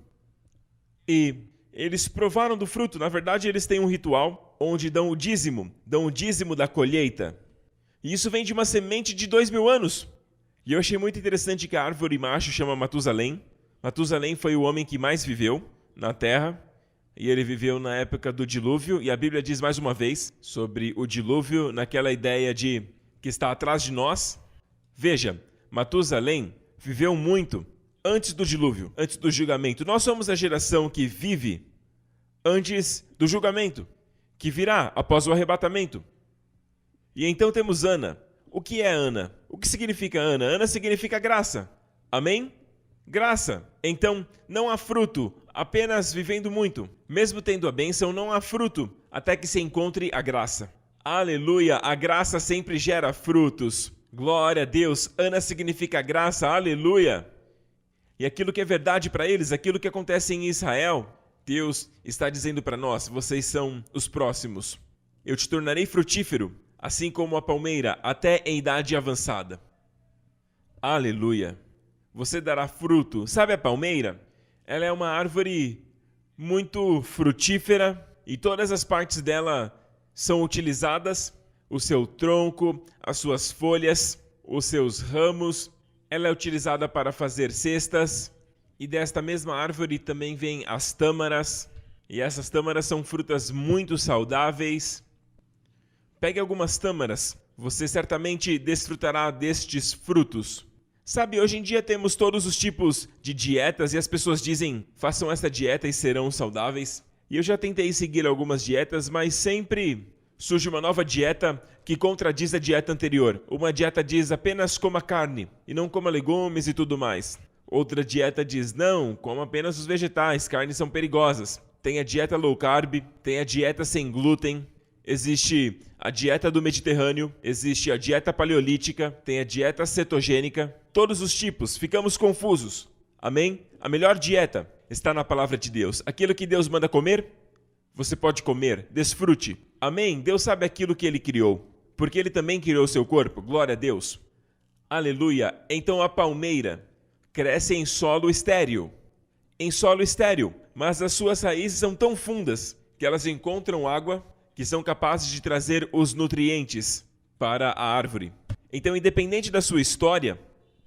E eles provaram do fruto. Na verdade, eles têm um ritual onde dão o dízimo da colheita. E isso vem de uma semente de 2.000 anos. E eu achei muito interessante que a árvore macho chama Matusalém. Matusalém foi o homem que mais viveu na terra. E ele viveu na época do dilúvio. E a Bíblia diz mais uma vez sobre o dilúvio, naquela ideia de que está atrás de nós. Veja, Matusalém viveu muito antes do dilúvio, antes do julgamento. Nós somos a geração que vive antes do julgamento, que virá após o arrebatamento. E então temos Ana. O que é Ana? O que significa Ana? Ana significa graça. Amém? Graça. Então, não há fruto, apenas vivendo muito. Mesmo tendo a bênção, não há fruto, até que se encontre a graça. Aleluia! A graça sempre gera frutos. Glória a Deus. Ana significa graça. Aleluia! E aquilo que é verdade para eles, aquilo que acontece em Israel, Deus está dizendo para nós, vocês são os próximos. Eu te tornarei frutífero, assim como a palmeira, até em idade avançada. Aleluia! Você dará fruto. Sabe a palmeira? Ela é uma árvore muito frutífera e todas as partes dela são utilizadas. O seu tronco, as suas folhas, os seus ramos. Ela é utilizada para fazer cestas. E desta mesma árvore também vêm as tâmaras. E essas tâmaras são frutas muito saudáveis. Pegue algumas tâmaras. Você certamente desfrutará destes frutos. Sabe, hoje em dia temos todos os tipos de dietas e as pessoas dizem, façam esta dieta e serão saudáveis. E eu já tentei seguir algumas dietas, mas sempre surge uma nova dieta que contradiz a dieta anterior. Uma dieta diz apenas coma carne e não coma legumes e tudo mais. Outra dieta diz não, coma apenas os vegetais, carnes são perigosas. Tem a dieta low carb, tem a dieta sem glúten. Existe a dieta do Mediterrâneo, existe a dieta paleolítica, tem a dieta cetogênica, todos os tipos, ficamos confusos. Amém? A melhor dieta está na palavra de Deus. Aquilo que Deus manda comer, você pode comer, desfrute. Amém? Deus sabe aquilo que Ele criou, porque Ele também criou o seu corpo, glória a Deus. Aleluia! Então a palmeira cresce em solo estéril. Em solo estéril, mas as suas raízes são tão fundas que elas encontram água que são capazes de trazer os nutrientes para a árvore. Então, independente da sua história,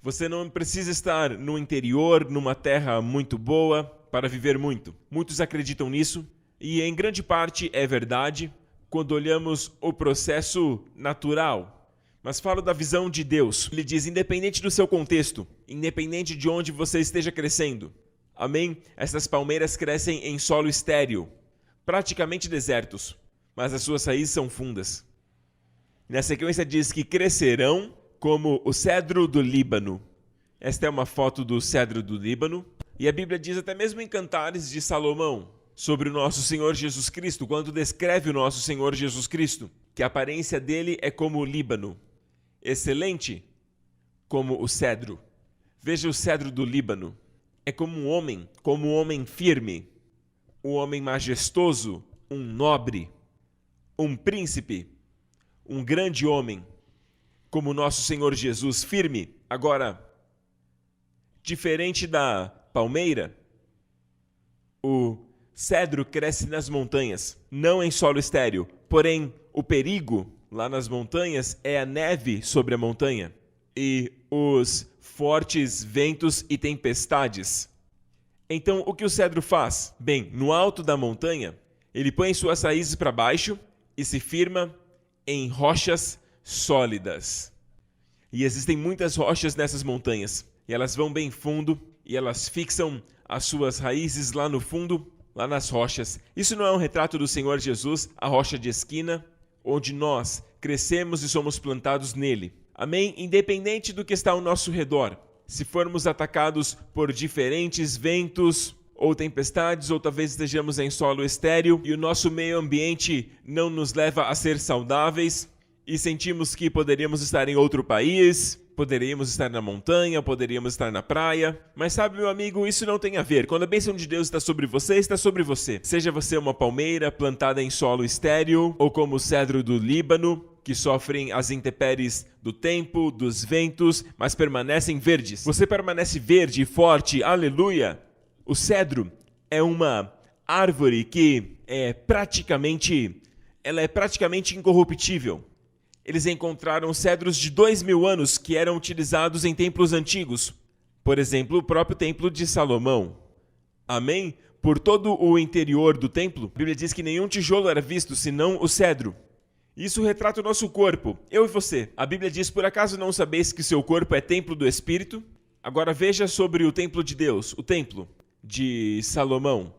você não precisa estar no interior, numa terra muito boa, para viver muito. Muitos acreditam nisso, e em grande parte é verdade, quando olhamos o processo natural. Mas falo da visão de Deus. Ele diz, independente do seu contexto, independente de onde você esteja crescendo. Amém? Essas palmeiras crescem em solo estéril, praticamente desertos. Mas as suas raízes são fundas. Na sequência diz que crescerão como o cedro do Líbano. Esta é uma foto do cedro do Líbano. E a Bíblia diz até mesmo em Cantares de Salomão, sobre o nosso Senhor Jesus Cristo, quando descreve o nosso Senhor Jesus Cristo, que a aparência dele é como o Líbano, excelente como o cedro. Veja o cedro do Líbano. É como um homem firme, um homem majestoso, um nobre, um príncipe, um grande homem, como o nosso Senhor Jesus, firme. Agora, diferente da palmeira, o cedro cresce nas montanhas, não em solo estéril. Porém, o perigo lá nas montanhas é a neve sobre a montanha e os fortes ventos e tempestades. Então, o que o cedro faz? Bem, no alto da montanha, ele põe suas raízes para baixo e se firma em rochas sólidas. E existem muitas rochas nessas montanhas. E elas vão bem fundo e elas fixam as suas raízes lá no fundo, lá nas rochas. Isso não é um retrato do Senhor Jesus, a rocha de esquina, onde nós crescemos e somos plantados nele. Amém? Independente do que está ao nosso redor. Se formos atacados por diferentes ventos ou tempestades, ou talvez estejamos em solo estéril e o nosso meio ambiente não nos leva a ser saudáveis e sentimos que poderíamos estar em outro país, poderíamos estar na montanha, poderíamos estar na praia. Mas sabe, meu amigo, isso não tem a ver. Quando a bênção de Deus está sobre você, está sobre você. Seja você uma palmeira plantada em solo estéril ou como o cedro do Líbano, que sofrem as intempéries do tempo, dos ventos, mas permanecem verdes. Você permanece verde e forte, aleluia! O cedro é uma árvore que é praticamente incorruptível. Eles encontraram cedros de 2000 anos que eram utilizados em templos antigos. Por exemplo, o próprio templo de Salomão. Amém? Por todo o interior do templo, a Bíblia diz que nenhum tijolo era visto, senão o cedro. Isso retrata o nosso corpo, eu e você. A Bíblia diz, por acaso não sabeis que seu corpo é templo do Espírito? Agora veja sobre o templo de Deus, o templo de Salomão.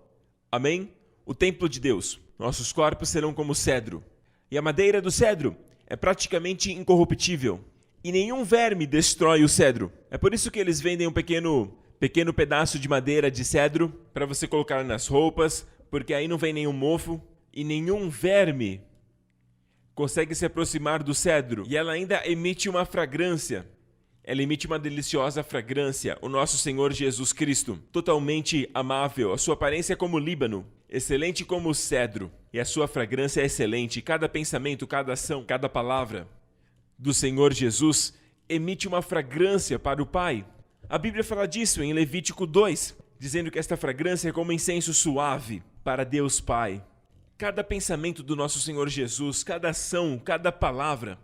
Amém? O templo de Deus. Nossos corpos serão como cedro. E a madeira do cedro é praticamente incorruptível. E nenhum verme destrói o cedro. É por isso que eles vendem um pequeno pedaço de madeira de cedro para você colocar nas roupas, porque aí não vem nenhum mofo e nenhum verme consegue se aproximar do cedro. E ela ainda emite uma fragrância. Ela emite uma deliciosa fragrância, o nosso Senhor Jesus Cristo, totalmente amável, a sua aparência é como o Líbano, excelente como o cedro, e a sua fragrância é excelente. Cada pensamento, cada ação, cada palavra do Senhor Jesus emite uma fragrância para o Pai. A Bíblia fala disso em Levítico 2, dizendo que esta fragrância é como incenso suave para Deus Pai. Cada pensamento do nosso Senhor Jesus, cada ação, cada palavra,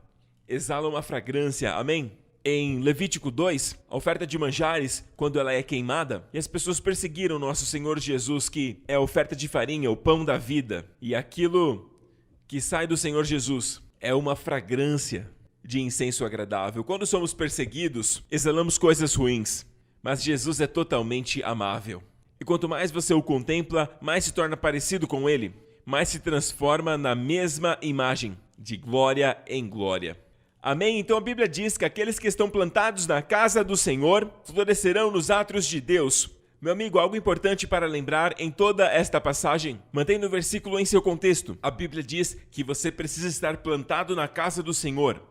exala uma fragrância, amém? Em Levítico 2, a oferta de manjares, quando ela é queimada, e as pessoas perseguiram nosso Senhor Jesus, que é a oferta de farinha, o pão da vida, e aquilo que sai do Senhor Jesus é uma fragrância de incenso agradável. Quando somos perseguidos, exalamos coisas ruins, mas Jesus é totalmente amável. E quanto mais você o contempla, mais se torna parecido com ele, mais se transforma na mesma imagem, de glória em glória. Amém? Então a Bíblia diz que aqueles que estão plantados na casa do Senhor florescerão nos átrios de Deus. Meu amigo, algo importante para lembrar em toda esta passagem, mantenha o versículo em seu contexto. A Bíblia diz que você precisa estar plantado na casa do Senhor.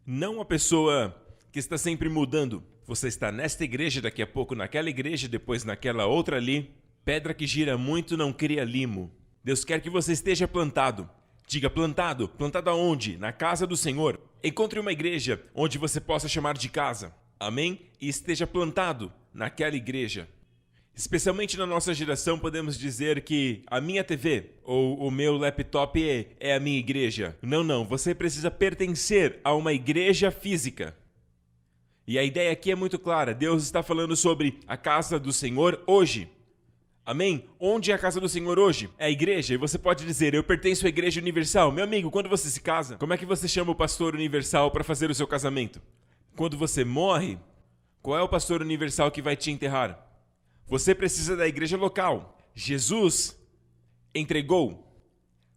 Não uma pessoa que está sempre mudando. Você está nesta igreja, daqui a pouco naquela igreja, depois naquela outra ali. Pedra que gira muito não cria limo. Deus quer que você esteja plantado. Diga plantado. Plantado aonde? Na casa do Senhor. Encontre uma igreja onde você possa chamar de casa. Amém? E esteja plantado naquela igreja. Especialmente na nossa geração, podemos dizer que a minha TV ou o meu laptop é a minha igreja. Não. Você precisa pertencer a uma igreja física. E a ideia aqui é muito clara. Deus está falando sobre a casa do Senhor hoje. Amém? Onde é a casa do Senhor hoje? É a igreja. E você pode dizer, eu pertenço à Igreja Universal. Meu amigo, quando você se casa, como é que você chama o pastor universal para fazer o seu casamento? Quando você morre, qual é o pastor universal que vai te enterrar? Você precisa da igreja local. Jesus entregou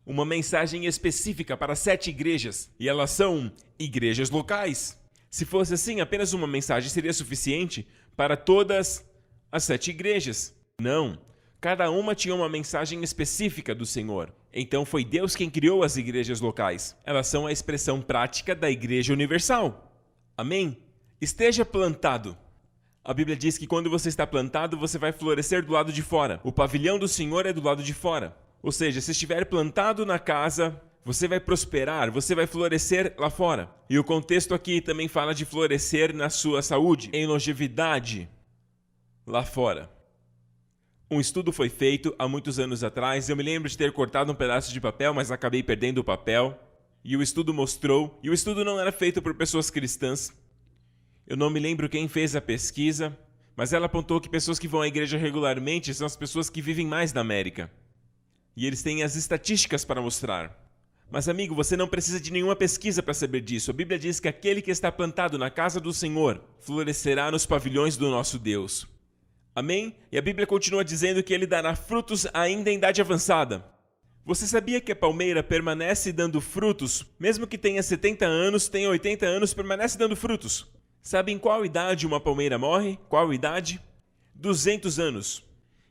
uma mensagem específica para 7 igrejas. E elas são igrejas locais. Se fosse assim, apenas uma mensagem seria suficiente para todas as 7 igrejas. Não. Cada uma tinha uma mensagem específica do Senhor. Então foi Deus quem criou as igrejas locais. Elas são a expressão prática da igreja universal. Amém? Esteja plantado. A Bíblia diz que quando você está plantado, você vai florescer do lado de fora. O pavilhão do Senhor é do lado de fora. Ou seja, se estiver plantado na casa, você vai prosperar, você vai florescer lá fora. E o contexto aqui também fala de florescer na sua saúde, em longevidade, lá fora. Um estudo foi feito há muitos anos atrás. Eu me lembro de ter cortado um pedaço de papel, mas acabei perdendo o papel. E o estudo mostrou, e o estudo não era feito por pessoas cristãs. Eu não me lembro quem fez a pesquisa, mas ela apontou que pessoas que vão à igreja regularmente são as pessoas que vivem mais na América. E eles têm as estatísticas para mostrar. Mas amigo, você não precisa de nenhuma pesquisa para saber disso. A Bíblia diz que aquele que está plantado na casa do Senhor florescerá nos pavilhões do nosso Deus. Amém? E a Bíblia continua dizendo que ele dará frutos ainda em idade avançada. Você sabia que a palmeira permanece dando frutos, mesmo que tenha 70 anos, tenha 80 anos, permanece dando frutos? Sabe em qual idade uma palmeira morre? Qual idade? 200 anos.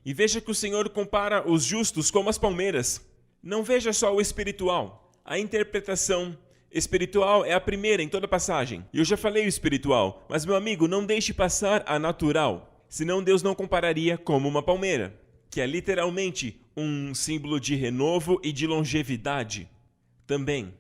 E veja que o Senhor compara os justos como as palmeiras. Não veja só o espiritual. A interpretação espiritual é a primeira em toda a passagem. E eu já falei o espiritual, mas meu amigo, não deixe passar a natural. Senão Deus não compararia como uma palmeira, que é literalmente um símbolo de renovo e de longevidade também.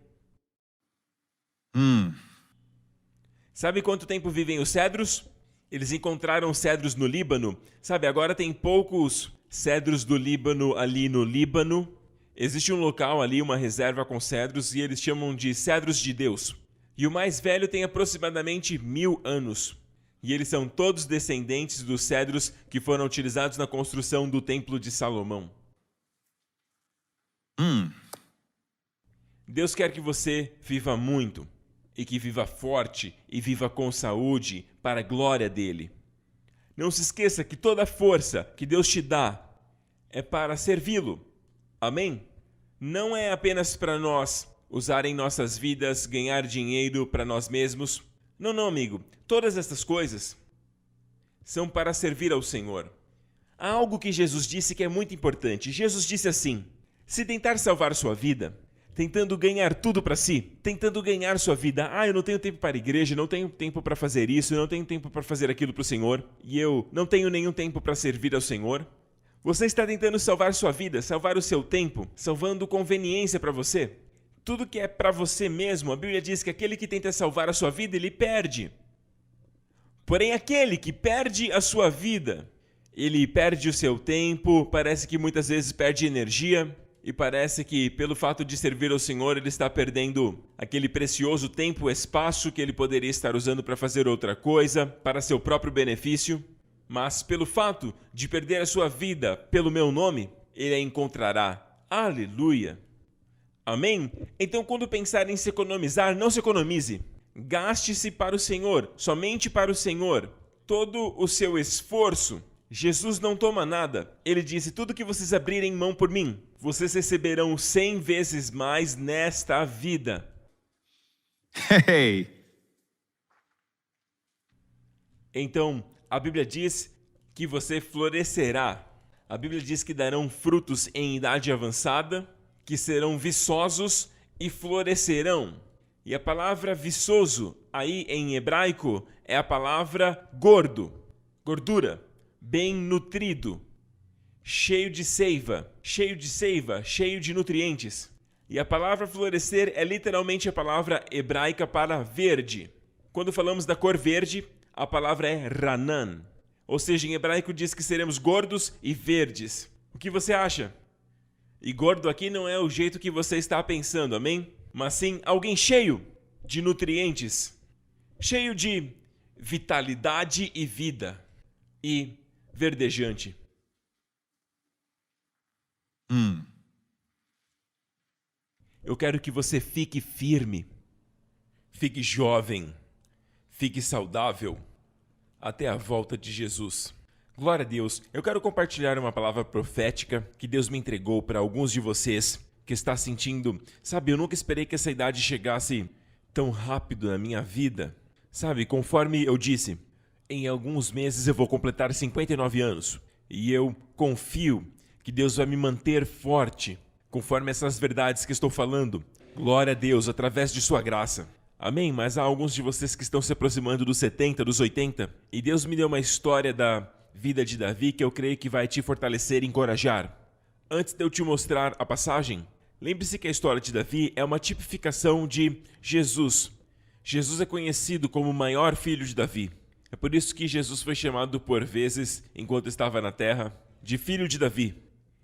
Sabe quanto tempo vivem os cedros? Eles encontraram cedros no Líbano. Sabe, agora tem poucos cedros do Líbano ali no Líbano. Existe um local ali, uma reserva com cedros, e eles chamam de cedros de Deus. E o mais velho tem aproximadamente 1000 anos. E eles são todos descendentes dos cedros que foram utilizados na construção do Templo de Salomão. Deus quer que você viva muito, e que viva forte, e viva com saúde, para a glória dele. Não se esqueça que toda a força que Deus te dá é para servi-lo. Amém? Não é apenas para nós usar em nossas vidas, ganhar dinheiro para nós mesmos. Não, amigo. Todas essas coisas são para servir ao Senhor. Há algo que Jesus disse que é muito importante. Jesus disse assim: se tentar salvar sua vida, tentando ganhar tudo para si, tentando ganhar sua vida, eu não tenho tempo para a igreja, não tenho tempo para fazer isso, eu não tenho tempo para fazer aquilo para o Senhor, e eu não tenho nenhum tempo para servir ao Senhor. Você está tentando salvar sua vida, salvar o seu tempo, salvando conveniência para você. Tudo que é para você mesmo, a Bíblia diz que aquele que tenta salvar a sua vida, ele perde. Porém, aquele que perde a sua vida, ele perde o seu tempo, parece que muitas vezes perde energia, e parece que pelo fato de servir ao Senhor, ele está perdendo aquele precioso tempo e espaço que ele poderia estar usando para fazer outra coisa, para seu próprio benefício. Mas pelo fato de perder a sua vida pelo meu nome, ele a encontrará. Aleluia! Amém? Então, quando pensar em se economizar, não se economize. Gaste-se para o Senhor, somente para o Senhor. Todo o seu esforço. Jesus não toma nada. Ele disse, tudo que vocês abrirem mão por mim, vocês receberão 100 vezes mais nesta vida. Hey! Então, a Bíblia diz que você florescerá. A Bíblia diz que darão frutos em idade avançada, que serão viçosos e florescerão. E a palavra viçoso, aí em hebraico, é a palavra gordo, gordura, bem nutrido, cheio de seiva, cheio de nutrientes. E a palavra florescer é literalmente a palavra hebraica para verde. Quando falamos da cor verde, a palavra é ranan. Ou seja, em hebraico diz que seremos gordos e verdes. O que você acha? E gordo aqui não é o jeito que você está pensando, amém? Mas sim alguém cheio de nutrientes, cheio de vitalidade e vida, e verdejante. Eu quero que você fique firme, fique jovem, fique saudável, até a volta de Jesus. Glória a Deus. Eu quero compartilhar uma palavra profética que Deus me entregou para alguns de vocês que está sentindo, sabe, eu nunca esperei que essa idade chegasse tão rápido na minha vida. Sabe, conforme eu disse, em alguns meses eu vou completar 59 anos. E eu confio que Deus vai me manter forte, conforme essas verdades que estou falando. Glória a Deus, através de sua graça. Amém? Mas há alguns de vocês que estão se aproximando dos 70, dos 80. E Deus me deu uma história da vida de Davi que eu creio que vai te fortalecer e encorajar. Antes de eu te mostrar a passagem, lembre-se que a história de Davi é uma tipificação de Jesus. Jesus é conhecido como o maior filho de Davi. É por isso que Jesus foi chamado por vezes, enquanto estava na terra, de filho de Davi.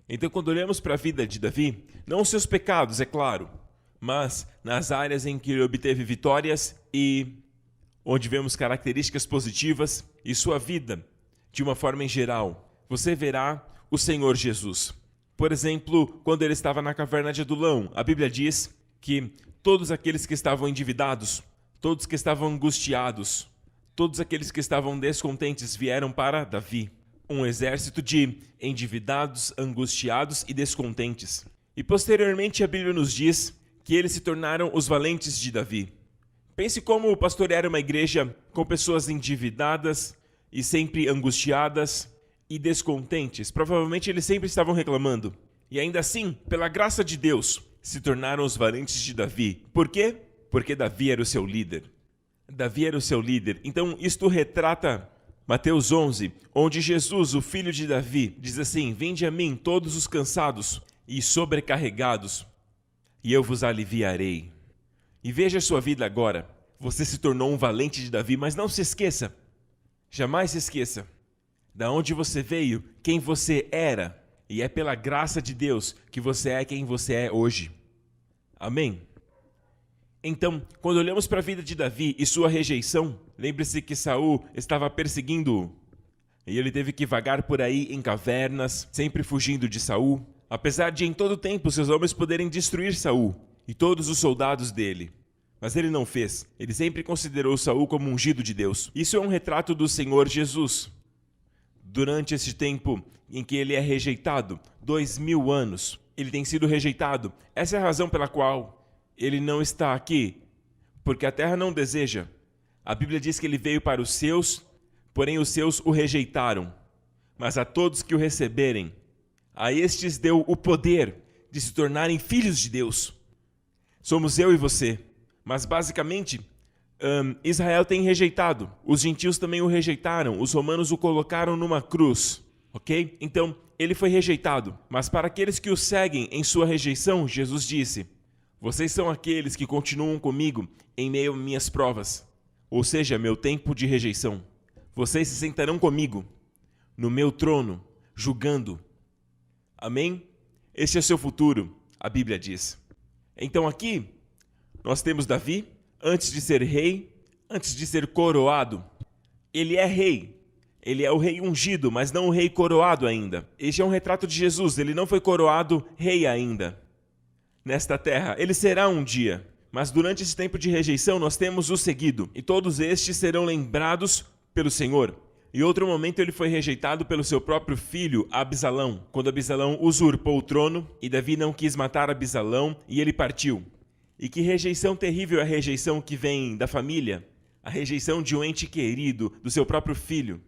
Então, quando olhamos para a vida de Davi, não os seus pecados, é claro, mas nas áreas em que ele obteve vitórias e onde vemos características positivas e sua vida, de uma forma em geral, você verá o Senhor Jesus. Por exemplo, quando ele estava na caverna de Adulão, a Bíblia diz que todos aqueles que estavam endividados, todos que estavam angustiados, todos aqueles que estavam descontentes vieram para Davi. Um exército de endividados, angustiados e descontentes. E posteriormente a Bíblia nos diz que eles se tornaram os valentes de Davi. Pense como pastorear uma igreja com pessoas endividadas e sempre angustiadas e descontentes. Provavelmente eles sempre estavam reclamando. E ainda assim, pela graça de Deus, se tornaram os valentes de Davi. Por quê? Porque Davi era o seu líder. Davi era o seu líder. Então isto retrata Mateus 11, onde Jesus, o filho de Davi, diz assim: vinde a mim todos os cansados e sobrecarregados, e eu vos aliviarei. E veja a sua vida agora. Você se tornou um valente de Davi, mas não se esqueça, jamais se esqueça, da onde você veio, quem você era, e é pela graça de Deus que você é quem você é hoje. Amém? Então, quando olhamos para a vida de Davi e sua rejeição, lembre-se que Saul estava perseguindo-o. E ele teve que vagar por aí em cavernas, sempre fugindo de Saul, apesar de em todo tempo seus homens poderem destruir Saul e todos os soldados dele. Mas ele não fez. Ele sempre considerou Saul como ungido de Deus. Isso é um retrato do Senhor Jesus. Durante esse tempo em que ele é rejeitado, 2000 anos, ele tem sido rejeitado. Essa é a razão pela qual ele não está aqui, porque a terra não deseja. A Bíblia diz que ele veio para os seus, porém os seus o rejeitaram. Mas a todos que o receberem, a estes deu o poder de se tornarem filhos de Deus. Somos eu e você. Mas basicamente, Israel tem rejeitado. Os gentios também o rejeitaram. Os romanos o colocaram numa cruz. Ok? Então, ele foi rejeitado. Mas para aqueles que o seguem em sua rejeição, Jesus disse: vocês são aqueles que continuam comigo em meio a minhas provas, ou seja, meu tempo de rejeição. vocês se sentarão comigo no meu trono, julgando. Amém? Este é o seu futuro, a Bíblia diz. Então aqui, nós temos Davi, antes de ser rei, antes de ser coroado. Ele é rei. Ele é o rei ungido, mas não o rei coroado ainda. Este é um retrato de Jesus. Ele não foi coroado rei ainda nesta terra. Ele será um dia. Mas durante esse tempo de rejeição, nós temos o seguido. E todos estes serão lembrados pelo Senhor. Em outro momento, ele foi rejeitado pelo seu próprio filho, Absalão, quando Absalão usurpou o trono e Davi não quis matar Absalão e ele partiu. E que rejeição terrível é a rejeição que vem da família, a rejeição de um ente querido, do seu próprio filho.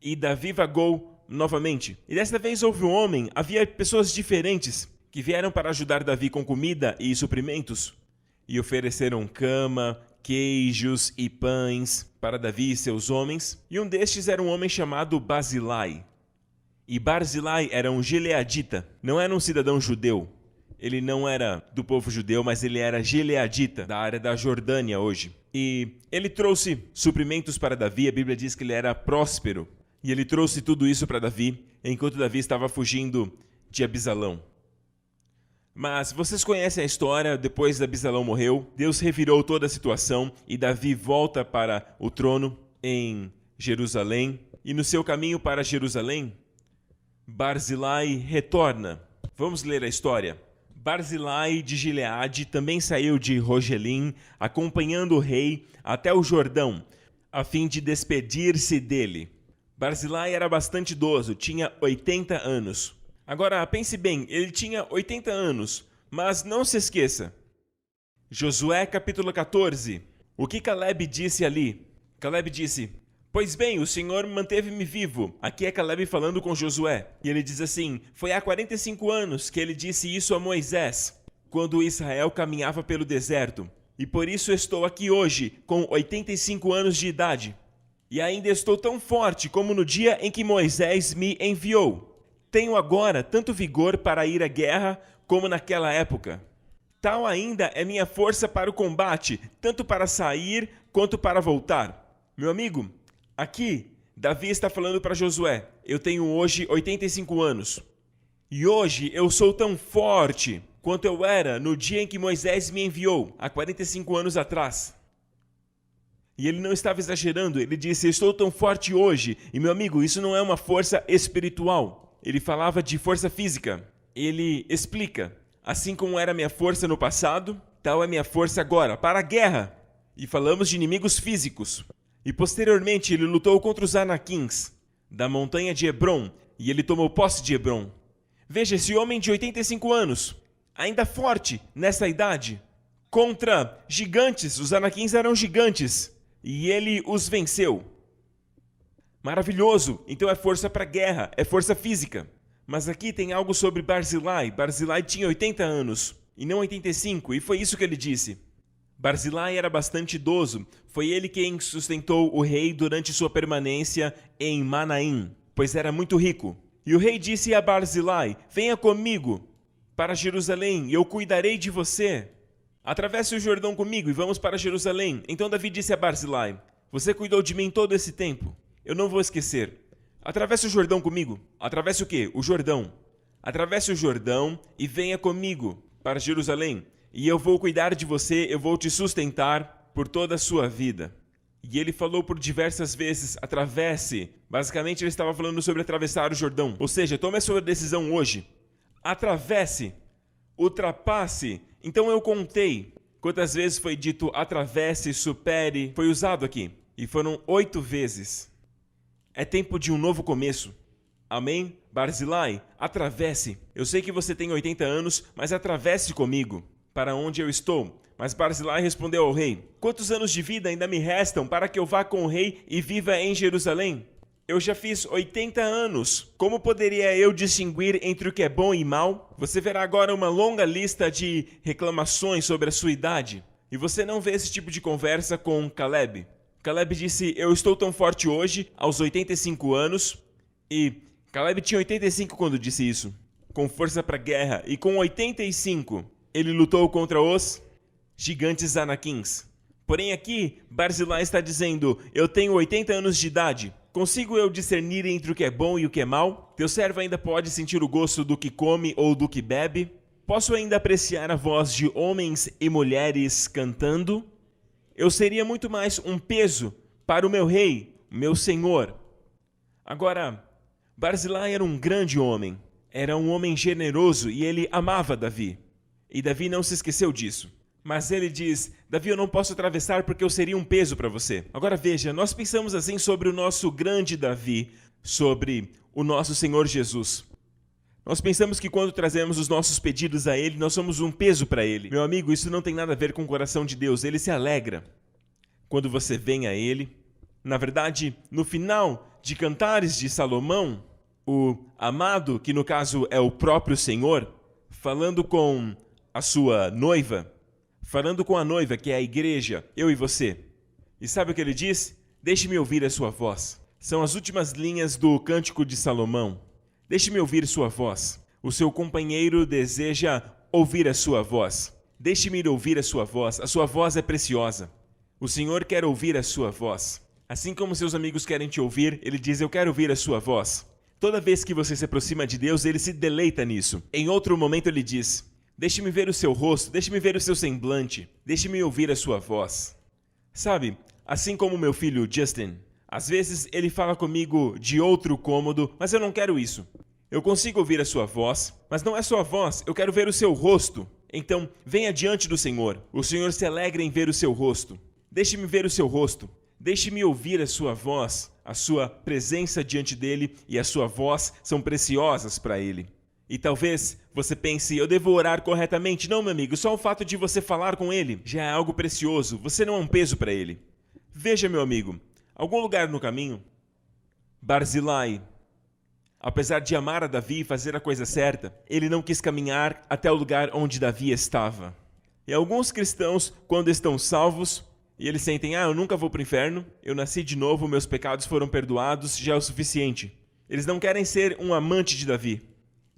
E Davi vagou novamente. E desta vez houve um homem, havia pessoas diferentes que vieram para ajudar Davi com comida e suprimentos e ofereceram cama, queijos e pães para Davi e seus homens. E um destes era um homem chamado Barzilai. E Barzilai era um gileadita, não era um cidadão judeu. Ele não era do povo judeu, mas ele era gileadita, da área da Jordânia hoje. E ele trouxe suprimentos para Davi, a Bíblia diz que ele era próspero. E ele trouxe tudo isso para Davi, enquanto Davi estava fugindo de Absalão. Mas vocês conhecem a história, depois de Absalão morreu, Deus revirou toda a situação e Davi volta para o trono em Jerusalém. E no seu caminho para Jerusalém, Barzilai retorna. Vamos ler a história. Barzilai de Gileade também saiu de Rogelim, acompanhando o rei até o Jordão, a fim de despedir-se dele. Barzilai era bastante idoso, tinha 80 anos. Agora, pense bem, ele tinha 80 anos, mas não se esqueça. Josué capítulo 14. O que Caleb disse ali? Caleb disse: "Pois bem, o Senhor manteve-me vivo." Aqui é Caleb falando com Josué. E ele diz assim: "Foi há 45 anos que ele disse isso a Moisés, quando Israel caminhava pelo deserto. E por isso estou aqui hoje, com 85 anos de idade. E ainda estou tão forte como no dia em que Moisés me enviou. Tenho agora tanto vigor para ir à guerra como naquela época. Tal ainda é minha força para o combate, tanto para sair quanto para voltar." Meu amigo, aqui Davi está falando para Josué: eu tenho hoje 85 anos. E hoje eu sou tão forte quanto eu era no dia em que Moisés me enviou, há 45 anos atrás. E ele não estava exagerando, ele disse: "Eu estou tão forte hoje." E meu amigo, isso não é uma força espiritual. Ele falava de força física. Ele explica: assim como era minha força no passado, tal é minha força agora, para a guerra. E falamos de inimigos físicos. E posteriormente ele lutou contra os Anaquins, da montanha de Hebron, e ele tomou posse de Hebron. Veja, esse homem de 85 anos, ainda forte nessa idade, contra gigantes. Os Anaquins eram gigantes. E ele os venceu. Maravilhoso! Então é força para guerra, é força física. Mas aqui tem algo sobre Barzilai. Barzilai tinha 80 anos, e não 85, e foi isso que ele disse. Barzilai era bastante idoso. Foi ele quem sustentou o rei durante sua permanência em Manaim, pois era muito rico. E o rei disse a Barzilai: "Venha comigo para Jerusalém, e eu cuidarei de você. Atravesse o Jordão comigo e vamos para Jerusalém." Então Davi disse a Barzilai: "Você cuidou de mim todo esse tempo. Eu não vou esquecer. Atravesse o Jordão comigo." Atravesse o quê? O Jordão. "Atravesse o Jordão e venha comigo para Jerusalém. E eu vou cuidar de você, eu vou te sustentar por toda a sua vida." E ele falou por diversas vezes: atravesse. Basicamente ele estava falando sobre atravessar o Jordão. Ou seja, tome a sua decisão hoje. Atravesse. Ultrapasse. Então eu contei quantas vezes foi dito atravesse, supere, foi usado aqui. E foram 8 vezes. É tempo de um novo começo. Amém? Barzilai, atravesse. Eu sei que você tem 80 anos, mas atravesse comigo para onde eu estou. Mas Barzilai respondeu ao rei: "Quantos anos de vida ainda me restam para que eu vá com o rei e viva em Jerusalém? Eu já fiz 80 anos. Como poderia eu distinguir entre o que é bom e mal?" Você verá agora uma longa lista de reclamações sobre a sua idade. E você não vê esse tipo de conversa com Caleb. Caleb disse: "Eu estou tão forte hoje, aos 85 anos." E Caleb tinha 85 quando disse isso. Com força para a guerra. E com 85, ele lutou contra os gigantes Anaquins. Porém aqui, Barzilai está dizendo: "Eu tenho 80 anos de idade. consigo eu discernir entre o que é bom e o que é mal? Teu servo ainda pode sentir o gosto do que come ou do que bebe? Posso ainda apreciar a voz de homens e mulheres cantando? Eu seria muito mais um peso para o meu rei, meu senhor. Agora, Barzilai era um grande homem, era um homem generoso e ele amava Davi. E Davi não se esqueceu disso. Mas ele diz, Davi, eu não posso atravessar porque eu seria um peso para você. Agora veja, nós pensamos assim sobre o nosso grande Davi, sobre o nosso Senhor Jesus. Nós pensamos que quando trazemos os nossos pedidos a Ele, nós somos um peso para Ele. Meu amigo, isso não tem nada a ver com o coração de Deus. Ele se alegra quando você vem a Ele. Na verdade, no final de Cantares de Salomão, o amado, que no caso é o próprio Senhor, falando com a sua noiva, falando com a noiva, que é a igreja, eu e você. E sabe o que ele diz? Deixe-me ouvir a sua voz. São as últimas linhas do Cântico de Salomão. Deixe-me ouvir sua voz. O seu companheiro deseja ouvir a sua voz. Deixe-me ouvir a sua voz é preciosa. O Senhor quer ouvir a sua voz. Assim como seus amigos querem te ouvir, ele diz, eu quero ouvir a sua voz. Toda vez que você se aproxima de Deus, ele se deleita nisso. Em outro momento ele diz, deixe-me ver o seu rosto, deixe-me ver o seu semblante, deixe-me ouvir a sua voz. Sabe, assim como meu filho Justin, às vezes ele fala comigo de outro cômodo, mas eu não quero isso. Eu consigo ouvir a sua voz, mas não é só a voz, eu quero ver o seu rosto. Então, venha diante do Senhor. O Senhor se alegra em ver o seu rosto. Deixe-me ver o seu rosto. Deixe-me ouvir a sua voz. A sua presença diante dele e a sua voz são preciosas para ele. E talvez você pense, eu devo orar corretamente. Não, meu amigo, só o fato de você falar com ele já é algo precioso. Você não é um peso para ele. Veja, meu amigo, algum lugar no caminho, Barzilai, apesar de amar a Davi e fazer a coisa certa, ele não quis caminhar até o lugar onde Davi estava. E alguns cristãos, quando estão salvos, e eles sentem, eu nunca vou para o inferno, eu nasci de novo, meus pecados foram perdoados, já é o suficiente. Eles não querem ser um amante de Davi.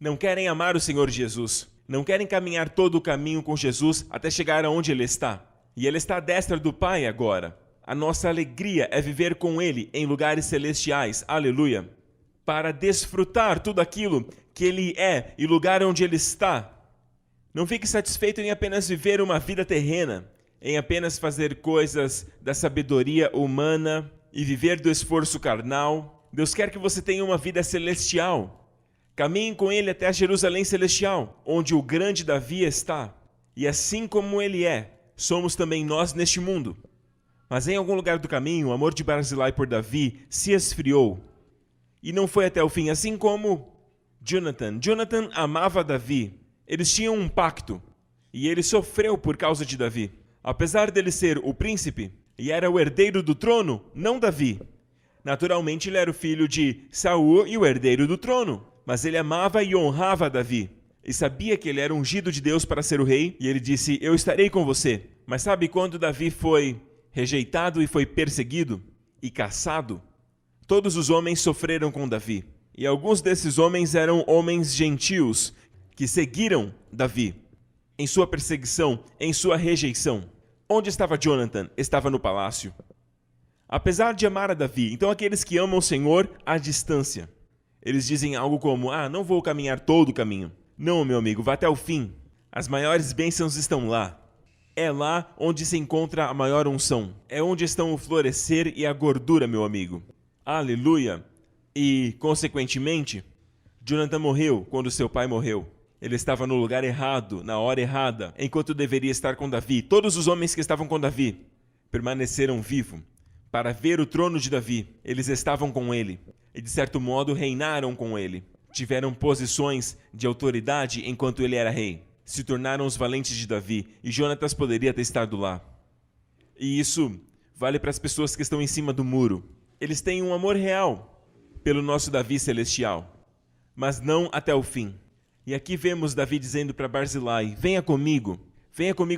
Não querem amar o Senhor Jesus. Não querem caminhar todo o caminho com Jesus até chegar aonde Ele está. E Ele está à destra do Pai agora. A nossa alegria é viver com Ele em lugares celestiais. Aleluia. Para desfrutar tudo aquilo que Ele é e lugar onde Ele está. Não fique satisfeito em apenas viver uma vida terrena, em apenas fazer coisas da sabedoria humana e viver do esforço carnal. Deus quer que você tenha uma vida celestial. Caminhe com ele até a Jerusalém celestial, onde o grande Davi está. E assim como ele é, somos também nós neste mundo. Mas em algum lugar do caminho, o amor de Barzilai por Davi se esfriou. E não foi até o fim, assim como Jonathan. Jonathan amava Davi. Eles tinham um pacto. E ele sofreu por causa de Davi. Apesar dele ser o príncipe, e era o herdeiro do trono, não Davi. Naturalmente ele era o filho de Saul e o herdeiro do trono. Mas ele amava e honrava Davi. E sabia que ele era ungido de Deus para ser o rei. E ele disse, eu estarei com você. Mas sabe quando Davi foi rejeitado e foi perseguido e caçado? Todos os homens sofreram com Davi. E alguns desses homens eram homens gentios que seguiram Davi em sua perseguição, em sua rejeição. Onde estava Jonathan? Estava no palácio. Apesar de amar a Davi, então aqueles que amam o Senhor à distância, eles dizem algo como, não vou caminhar todo o caminho. Não, meu amigo, vá até o fim. As maiores bênçãos estão lá. É lá onde se encontra a maior unção. É onde estão o florescer e a gordura, meu amigo. Aleluia! E, consequentemente, Jonathan morreu quando seu pai morreu. Ele estava no lugar errado, na hora errada, enquanto deveria estar com Davi. Todos os homens que estavam com Davi permaneceram vivos para ver o trono de Davi. Eles estavam com ele e, de certo modo, reinaram com ele. Tiveram posições de autoridade enquanto ele era rei. Se tornaram os valentes de Davi e Jonatas poderia ter estado lá. E isso vale para as pessoas que estão em cima do muro. Eles têm um amor real pelo nosso Davi celestial, mas não até o fim. E aqui vemos Davi dizendo para Barzilai, venha comigo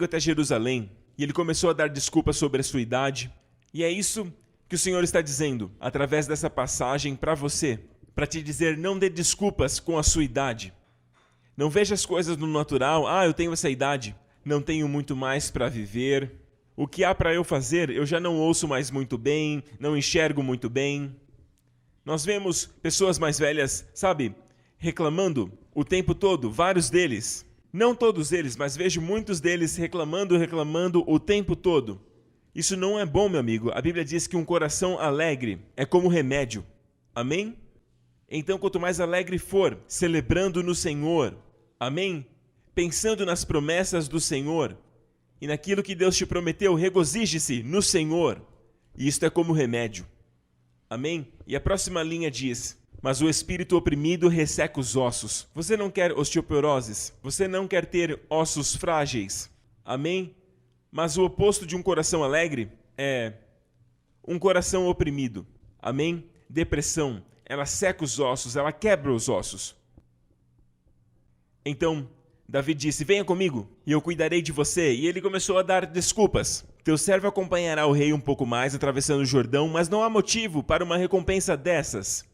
até Jerusalém. E ele começou a dar desculpas sobre a sua idade. E é isso que o Senhor está dizendo, através dessa passagem para você, para te dizer, não dê desculpas com a sua idade. Não veja as coisas no natural, eu tenho essa idade, não tenho muito mais para viver. O que há para eu fazer, eu já não ouço mais muito bem, não enxergo muito bem. Nós vemos pessoas mais velhas, sabe, reclamando o tempo todo, vários deles. Não todos eles, mas vejo muitos deles reclamando o tempo todo. Isso não é bom, meu amigo. A Bíblia diz que um coração alegre é como remédio. Amém? Então, quanto mais alegre for, celebrando no Senhor, amém? Pensando nas promessas do Senhor e naquilo que Deus te prometeu, regozije-se no Senhor. E isto é como remédio. Amém? E a próxima linha diz: mas o espírito oprimido resseca os ossos. Você não quer osteoporoses? Você não quer ter ossos frágeis? Amém? Mas o oposto de um coração alegre é um coração oprimido. Amém? Depressão. Ela seca os ossos, ela quebra os ossos. Então, Davi disse: venha comigo, e eu cuidarei de você. E ele começou a dar desculpas. Teu servo acompanhará o rei um pouco mais, atravessando o Jordão, mas não há motivo para uma recompensa dessas.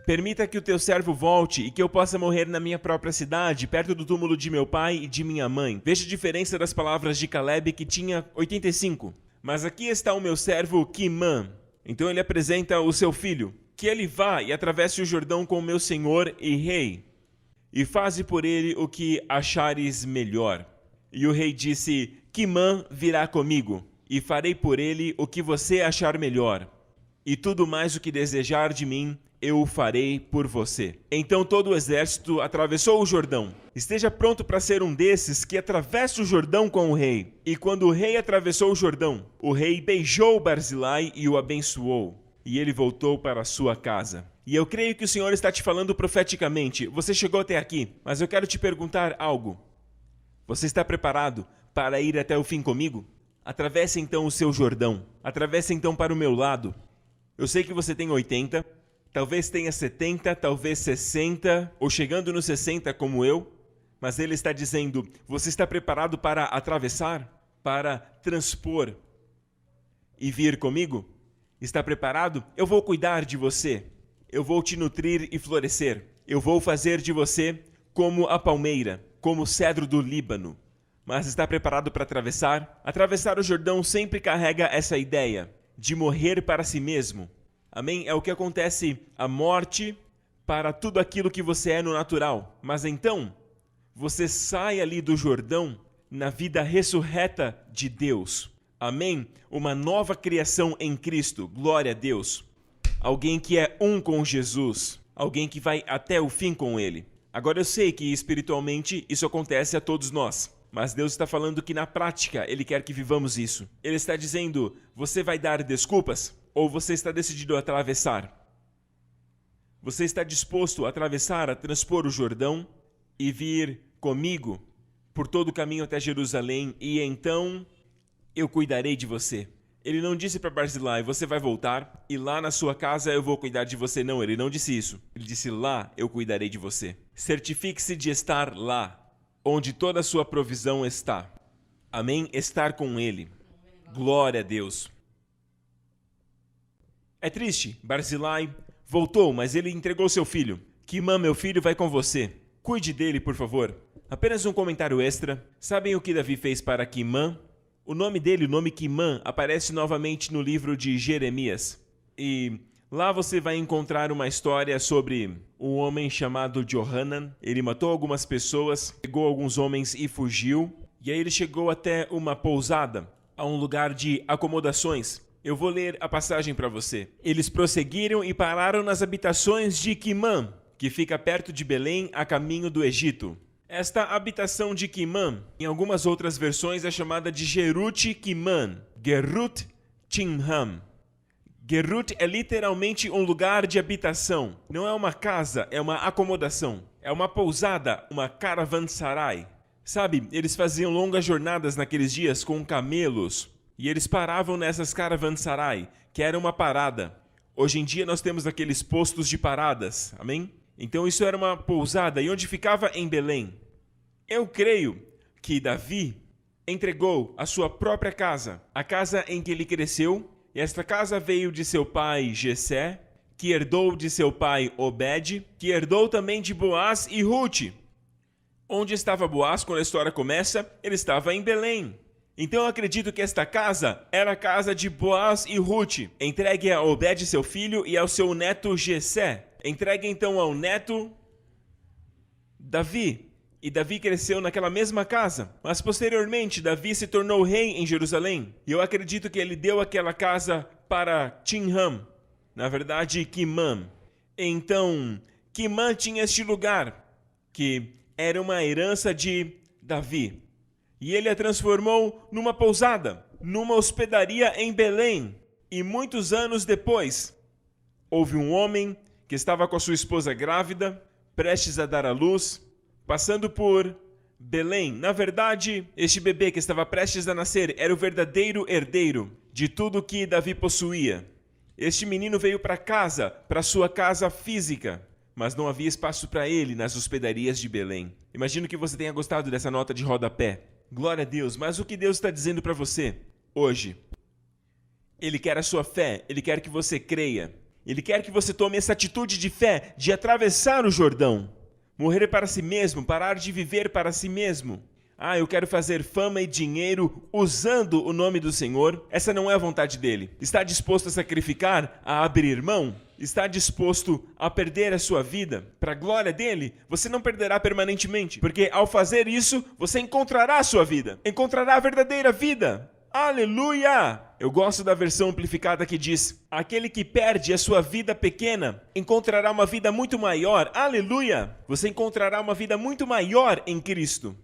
Permita que o teu servo volte e que eu possa morrer na minha própria cidade, perto do túmulo de meu pai e de minha mãe. Veja a diferença das palavras de Caleb, que tinha 85. Mas aqui está o meu servo Quimã. Então ele apresenta o seu filho. Que ele vá e atravesse o Jordão com o meu senhor e rei, e faze por ele o que achares melhor. E o rei disse: Quimã virá comigo, e farei por ele o que você achar melhor. E tudo mais o que desejar de mim, eu o farei por você. Então todo o exército atravessou o Jordão. Esteja pronto para ser um desses que atravessa o Jordão com o rei. E quando o rei atravessou o Jordão, o rei beijou Barzilai e o abençoou. E ele voltou para a sua casa. E eu creio que o Senhor está te falando profeticamente. Você chegou até aqui, mas eu quero te perguntar algo. Você está preparado para ir até o fim comigo? Atravesse então o seu Jordão. Atravesse então para o meu lado. Eu sei que você tem 80, talvez tenha 70, talvez 60, ou chegando nos 60 como eu. Mas ele está dizendo: você está preparado para atravessar? Para transpor e vir comigo? Está preparado? Eu vou cuidar de você. Eu vou te nutrir e florescer. Eu vou fazer de você como a palmeira, como o cedro do Líbano. Mas está preparado para atravessar? Atravessar o Jordão sempre carrega essa ideia de morrer para si mesmo. Amém? É o que acontece, a morte para tudo aquilo que você é no natural. Mas então, você sai ali do Jordão na vida ressurreta de Deus. Amém? Uma nova criação em Cristo. Glória a Deus. Alguém que é um com Jesus. Alguém que vai até o fim com Ele. Agora eu sei que espiritualmente isso acontece a todos nós. Mas Deus está falando que na prática Ele quer que vivamos isso. Ele está dizendo: você vai dar desculpas? Ou você está decidido a atravessar? Você está disposto a atravessar, a transpor o Jordão e vir comigo por todo o caminho até Jerusalém, e então eu cuidarei de você. Ele não disse para Barzilai: você vai voltar e lá na sua casa eu vou cuidar de você. Não, ele não disse isso. Ele disse: lá eu cuidarei de você. Certifique-se de estar lá, onde toda a sua provisão está. Amém? Estar com ele. Glória a Deus. É triste, Barzilai voltou, mas ele entregou seu filho. Quimã, meu filho, vai com você. Cuide dele, por favor. Apenas um comentário extra. Sabem o que Davi fez para Quimã? O nome dele, o nome Quimã, aparece novamente no livro de Jeremias. E lá você vai encontrar uma história sobre um homem chamado Johanan. Ele matou algumas pessoas, pegou alguns homens e fugiu. E aí ele chegou até uma pousada, a um lugar de acomodações. Eu vou ler a passagem para você. Eles prosseguiram e pararam nas habitações de Quimã, que fica perto de Belém, a caminho do Egito. Esta habitação de Quimã, em algumas outras versões, é chamada de Gerut Quimã, Gerut Timham. Gerut é literalmente um lugar de habitação. Não é uma casa, é uma acomodação. É uma pousada, uma caravansarai. Sabe, eles faziam longas jornadas naqueles dias com camelos. E eles paravam nessas caravansarai, que era uma parada. Hoje em dia nós temos aqueles postos de paradas, amém? Então isso era uma pousada, e onde ficava em Belém. Eu creio que Davi entregou a sua própria casa, a casa em que ele cresceu, e esta casa veio de seu pai Jessé, que herdou de seu pai Obed, que herdou também de Boaz e Rute. Onde estava Boaz quando a história começa? Ele estava em Belém. Então eu acredito que esta casa era a casa de Boaz e Ruth, entregue a Obed, seu filho, e ao seu neto Jessé. Entregue então ao neto Davi. E Davi cresceu naquela mesma casa. Mas posteriormente, Davi se tornou rei em Jerusalém. E eu acredito que ele deu aquela casa para Tinham. Na verdade, Quimã. Então, Quimã tinha este lugar, que era uma herança de Davi. E ele a transformou numa pousada, numa hospedaria em Belém. E muitos anos depois, houve um homem que estava com a sua esposa grávida, prestes a dar à luz, passando por Belém. Na verdade, este bebê que estava prestes a nascer era o verdadeiro herdeiro de tudo que Davi possuía. Este menino veio para casa, para sua casa física, mas não havia espaço para ele nas hospedarias de Belém. Imagino que você tenha gostado dessa nota de rodapé. Glória a Deus, mas o que Deus está dizendo para você hoje? Ele quer a sua fé, Ele quer que você creia. Ele quer que você tome essa atitude de fé, de atravessar o Jordão. Morrer para si mesmo, parar de viver para si mesmo. Eu quero fazer fama e dinheiro usando o nome do Senhor. Essa não é a vontade dele. Está disposto a sacrificar, a abrir mão? Está disposto a perder a sua vida para a glória dele? Você não perderá permanentemente, porque ao fazer isso, você encontrará a sua vida. Encontrará a verdadeira vida. Aleluia! Eu gosto da versão amplificada que diz: aquele que perde a sua vida pequena encontrará uma vida muito maior. Aleluia! Você encontrará uma vida muito maior em Cristo.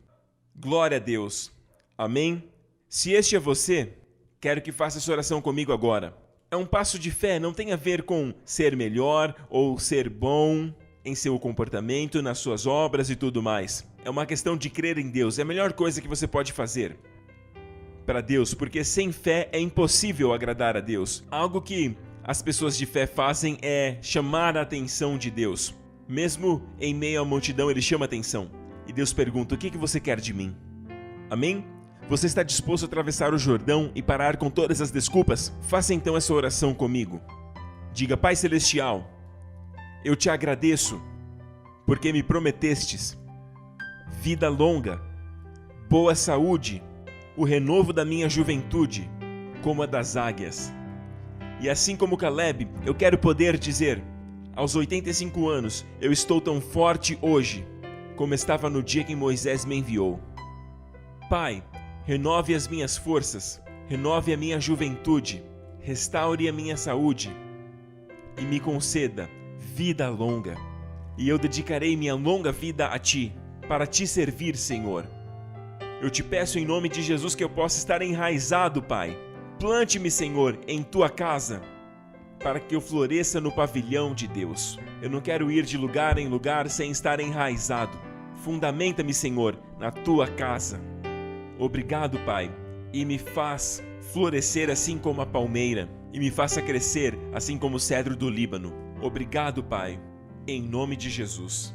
Glória a Deus. Amém? Se este é você, quero que faça essa oração comigo agora. É um passo de fé, não tem a ver com ser melhor ou ser bom em seu comportamento, nas suas obras e tudo mais. É uma questão de crer em Deus. É a melhor coisa que você pode fazer para Deus, porque sem fé é impossível agradar a Deus. Algo que as pessoas de fé fazem é chamar a atenção de Deus. Mesmo em meio à multidão, ele chama a atenção. E Deus pergunta: o que você quer de mim? Amém? Você está disposto a atravessar o Jordão e parar com todas as desculpas? Faça então essa oração comigo. Diga: Pai Celestial, eu te agradeço porque me prometestes vida longa, boa saúde, o renovo da minha juventude, como a das águias. E assim como Caleb, eu quero poder dizer: aos 85 anos, eu estou tão forte hoje, como estava no dia que Moisés me enviou. Pai, renove as minhas forças, renove a minha juventude, restaure a minha saúde e me conceda vida longa. E eu dedicarei minha longa vida a Ti, para Te servir, Senhor. Eu te peço em nome de Jesus que eu possa estar enraizado, Pai. Plante-me, Senhor, em Tua casa, para que eu floresça no pavilhão de Deus. Eu não quero ir de lugar em lugar sem estar enraizado. Fundamenta-me, Senhor, na Tua casa. Obrigado, Pai, e me faz florescer assim como a palmeira, e me faça crescer assim como o cedro do Líbano. Obrigado, Pai, em nome de Jesus.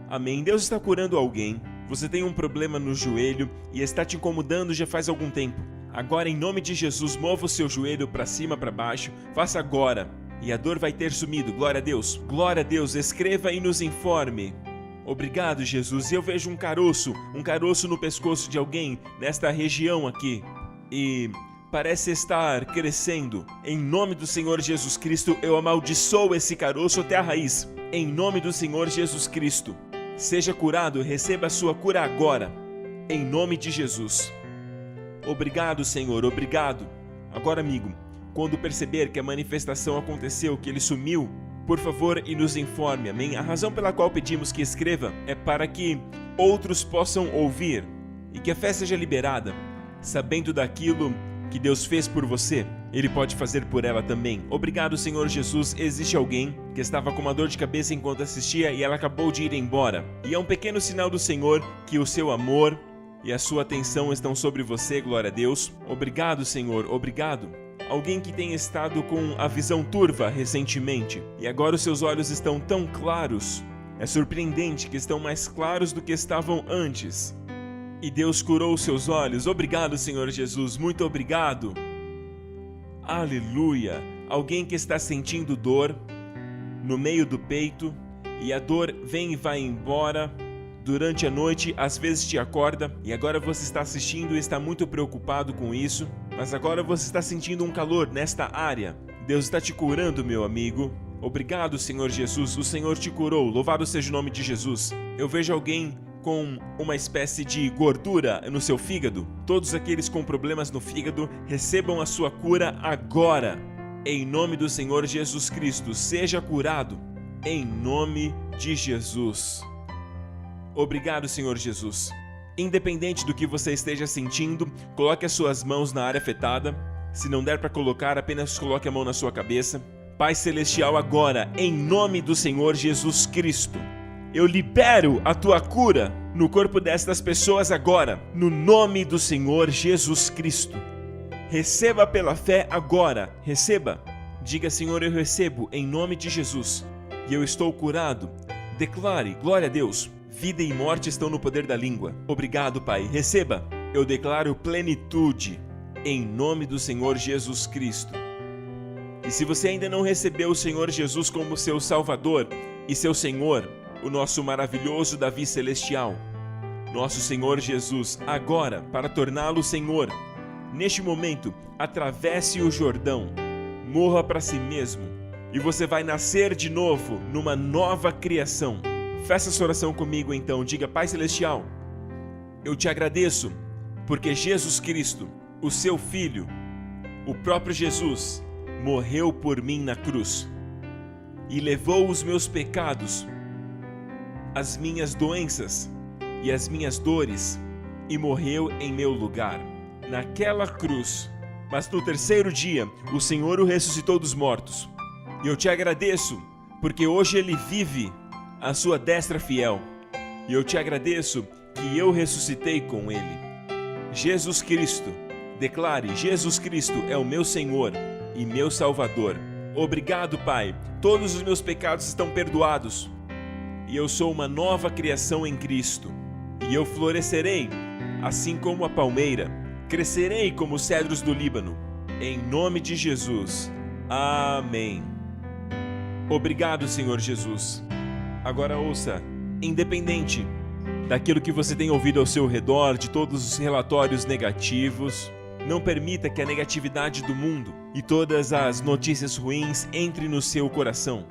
Amém. Deus está curando alguém. Você tem um problema no joelho e está te incomodando já faz algum tempo. Agora, em nome de Jesus, mova o seu joelho para cima, para baixo. Faça agora e a dor vai ter sumido. Glória a Deus. Glória a Deus. Escreva e nos informe. Obrigado, Jesus. Eu vejo um caroço no pescoço de alguém nesta região aqui. E parece estar crescendo. Em nome do Senhor Jesus Cristo, eu amaldiçoo esse caroço até a raiz. Em nome do Senhor Jesus Cristo. Seja curado, receba a sua cura agora. Em nome de Jesus. Obrigado, Senhor, obrigado. Agora, amigo, quando perceber que a manifestação aconteceu, que ele sumiu, por favor, e nos informe, amém? A razão pela qual pedimos que escreva é para que outros possam ouvir e que a fé seja liberada, sabendo daquilo que Deus fez por você, Ele pode fazer por ela também. Obrigado, Senhor Jesus. Existe alguém que estava com uma dor de cabeça enquanto assistia e ela acabou de ir embora. E é um pequeno sinal do Senhor que o seu amor e a sua atenção estão sobre você, glória a Deus. Obrigado, Senhor, obrigado. Alguém que tem estado com a visão turva recentemente e agora os seus olhos estão tão claros. É surpreendente que estão mais claros do que estavam antes. E Deus curou os seus olhos. Obrigado, Senhor Jesus, muito obrigado. Aleluia. Alguém que está sentindo dor no meio do peito e a dor vem e vai embora durante a noite, às vezes te acorda e agora você está assistindo e está muito preocupado com isso, mas agora você está sentindo um calor nesta área. Deus está te curando, meu amigo. Obrigado, Senhor Jesus, o Senhor te curou, louvado seja o nome de Jesus. Eu vejo alguém com uma espécie de gordura no seu fígado. Todos aqueles com problemas no fígado, recebam a sua cura agora. Em nome do Senhor Jesus Cristo, seja curado. Em nome de Jesus. Obrigado, Senhor Jesus. Independente do que você esteja sentindo, coloque as suas mãos na área afetada. Se não der para colocar, apenas coloque a mão na sua cabeça. Pai Celestial, agora, em nome do Senhor Jesus Cristo, eu libero a tua cura no corpo destas pessoas agora, no nome do Senhor Jesus Cristo. Receba pela fé agora, receba. Diga, Senhor, eu recebo em nome de Jesus e eu estou curado. Declare, glória a Deus, vida e morte estão no poder da língua. Obrigado, Pai, receba. Eu declaro plenitude em nome do Senhor Jesus Cristo. E se você ainda não recebeu o Senhor Jesus como seu Salvador e seu Senhor, o nosso maravilhoso Davi Celestial, nosso Senhor Jesus, agora, para torná-lo Senhor, neste momento, atravesse o Jordão, morra para si mesmo, e você vai nascer de novo numa nova criação. Faça essa oração comigo então, diga: Pai Celestial, eu te agradeço, porque Jesus Cristo, o seu Filho, o próprio Jesus, morreu por mim na cruz e levou os meus pecados, as minhas doenças e as minhas dores e morreu em meu lugar naquela cruz. Mas no terceiro dia o Senhor o ressuscitou dos mortos e eu te agradeço porque hoje ele vive à sua destra fiel e eu te agradeço que eu ressuscitei com ele. Jesus Cristo, declare: Jesus Cristo é o meu Senhor e meu Salvador. Obrigado, Pai, todos os meus pecados estão perdoados e eu sou uma nova criação em Cristo. E eu florescerei assim como a palmeira, crescerei como os cedros do Líbano, em nome de Jesus. Amém. Obrigado, Senhor Jesus. Agora ouça, independente daquilo que você tem ouvido ao seu redor, de todos os relatórios negativos, não permita que a negatividade do mundo e todas as notícias ruins entre no seu coração.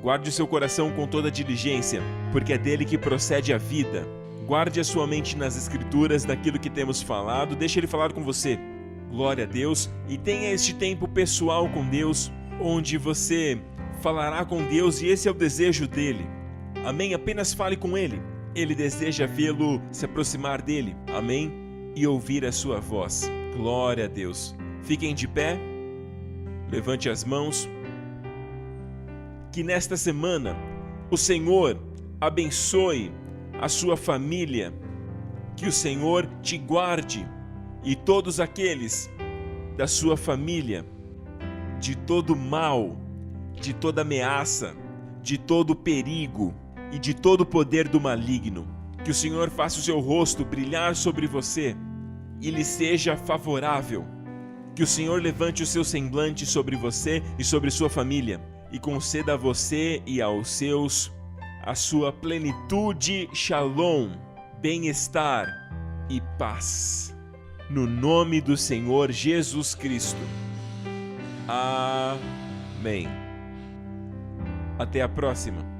Guarde o seu coração com toda diligência, porque é dele que procede a vida. Guarde a sua mente nas Escrituras, daquilo que temos falado, deixe ele falar com você. Glória a Deus, e tenha este tempo pessoal com Deus, onde você falará com Deus e esse é o desejo dele. Amém? Apenas fale com ele. Ele deseja vê-lo se aproximar dele. Amém? E ouvir a sua voz. Glória a Deus. Fiquem de pé, levante as mãos. Que nesta semana o Senhor abençoe a sua família, que o Senhor te guarde e todos aqueles da sua família de todo mal, de toda ameaça, de todo perigo e de todo poder do maligno. Que o Senhor faça o seu rosto brilhar sobre você e lhe seja favorável. Que o Senhor levante o seu semblante sobre você e sobre sua família e conceda a você e aos seus a sua plenitude, shalom, bem-estar e paz. No nome do Senhor Jesus Cristo. Amém. Até a próxima.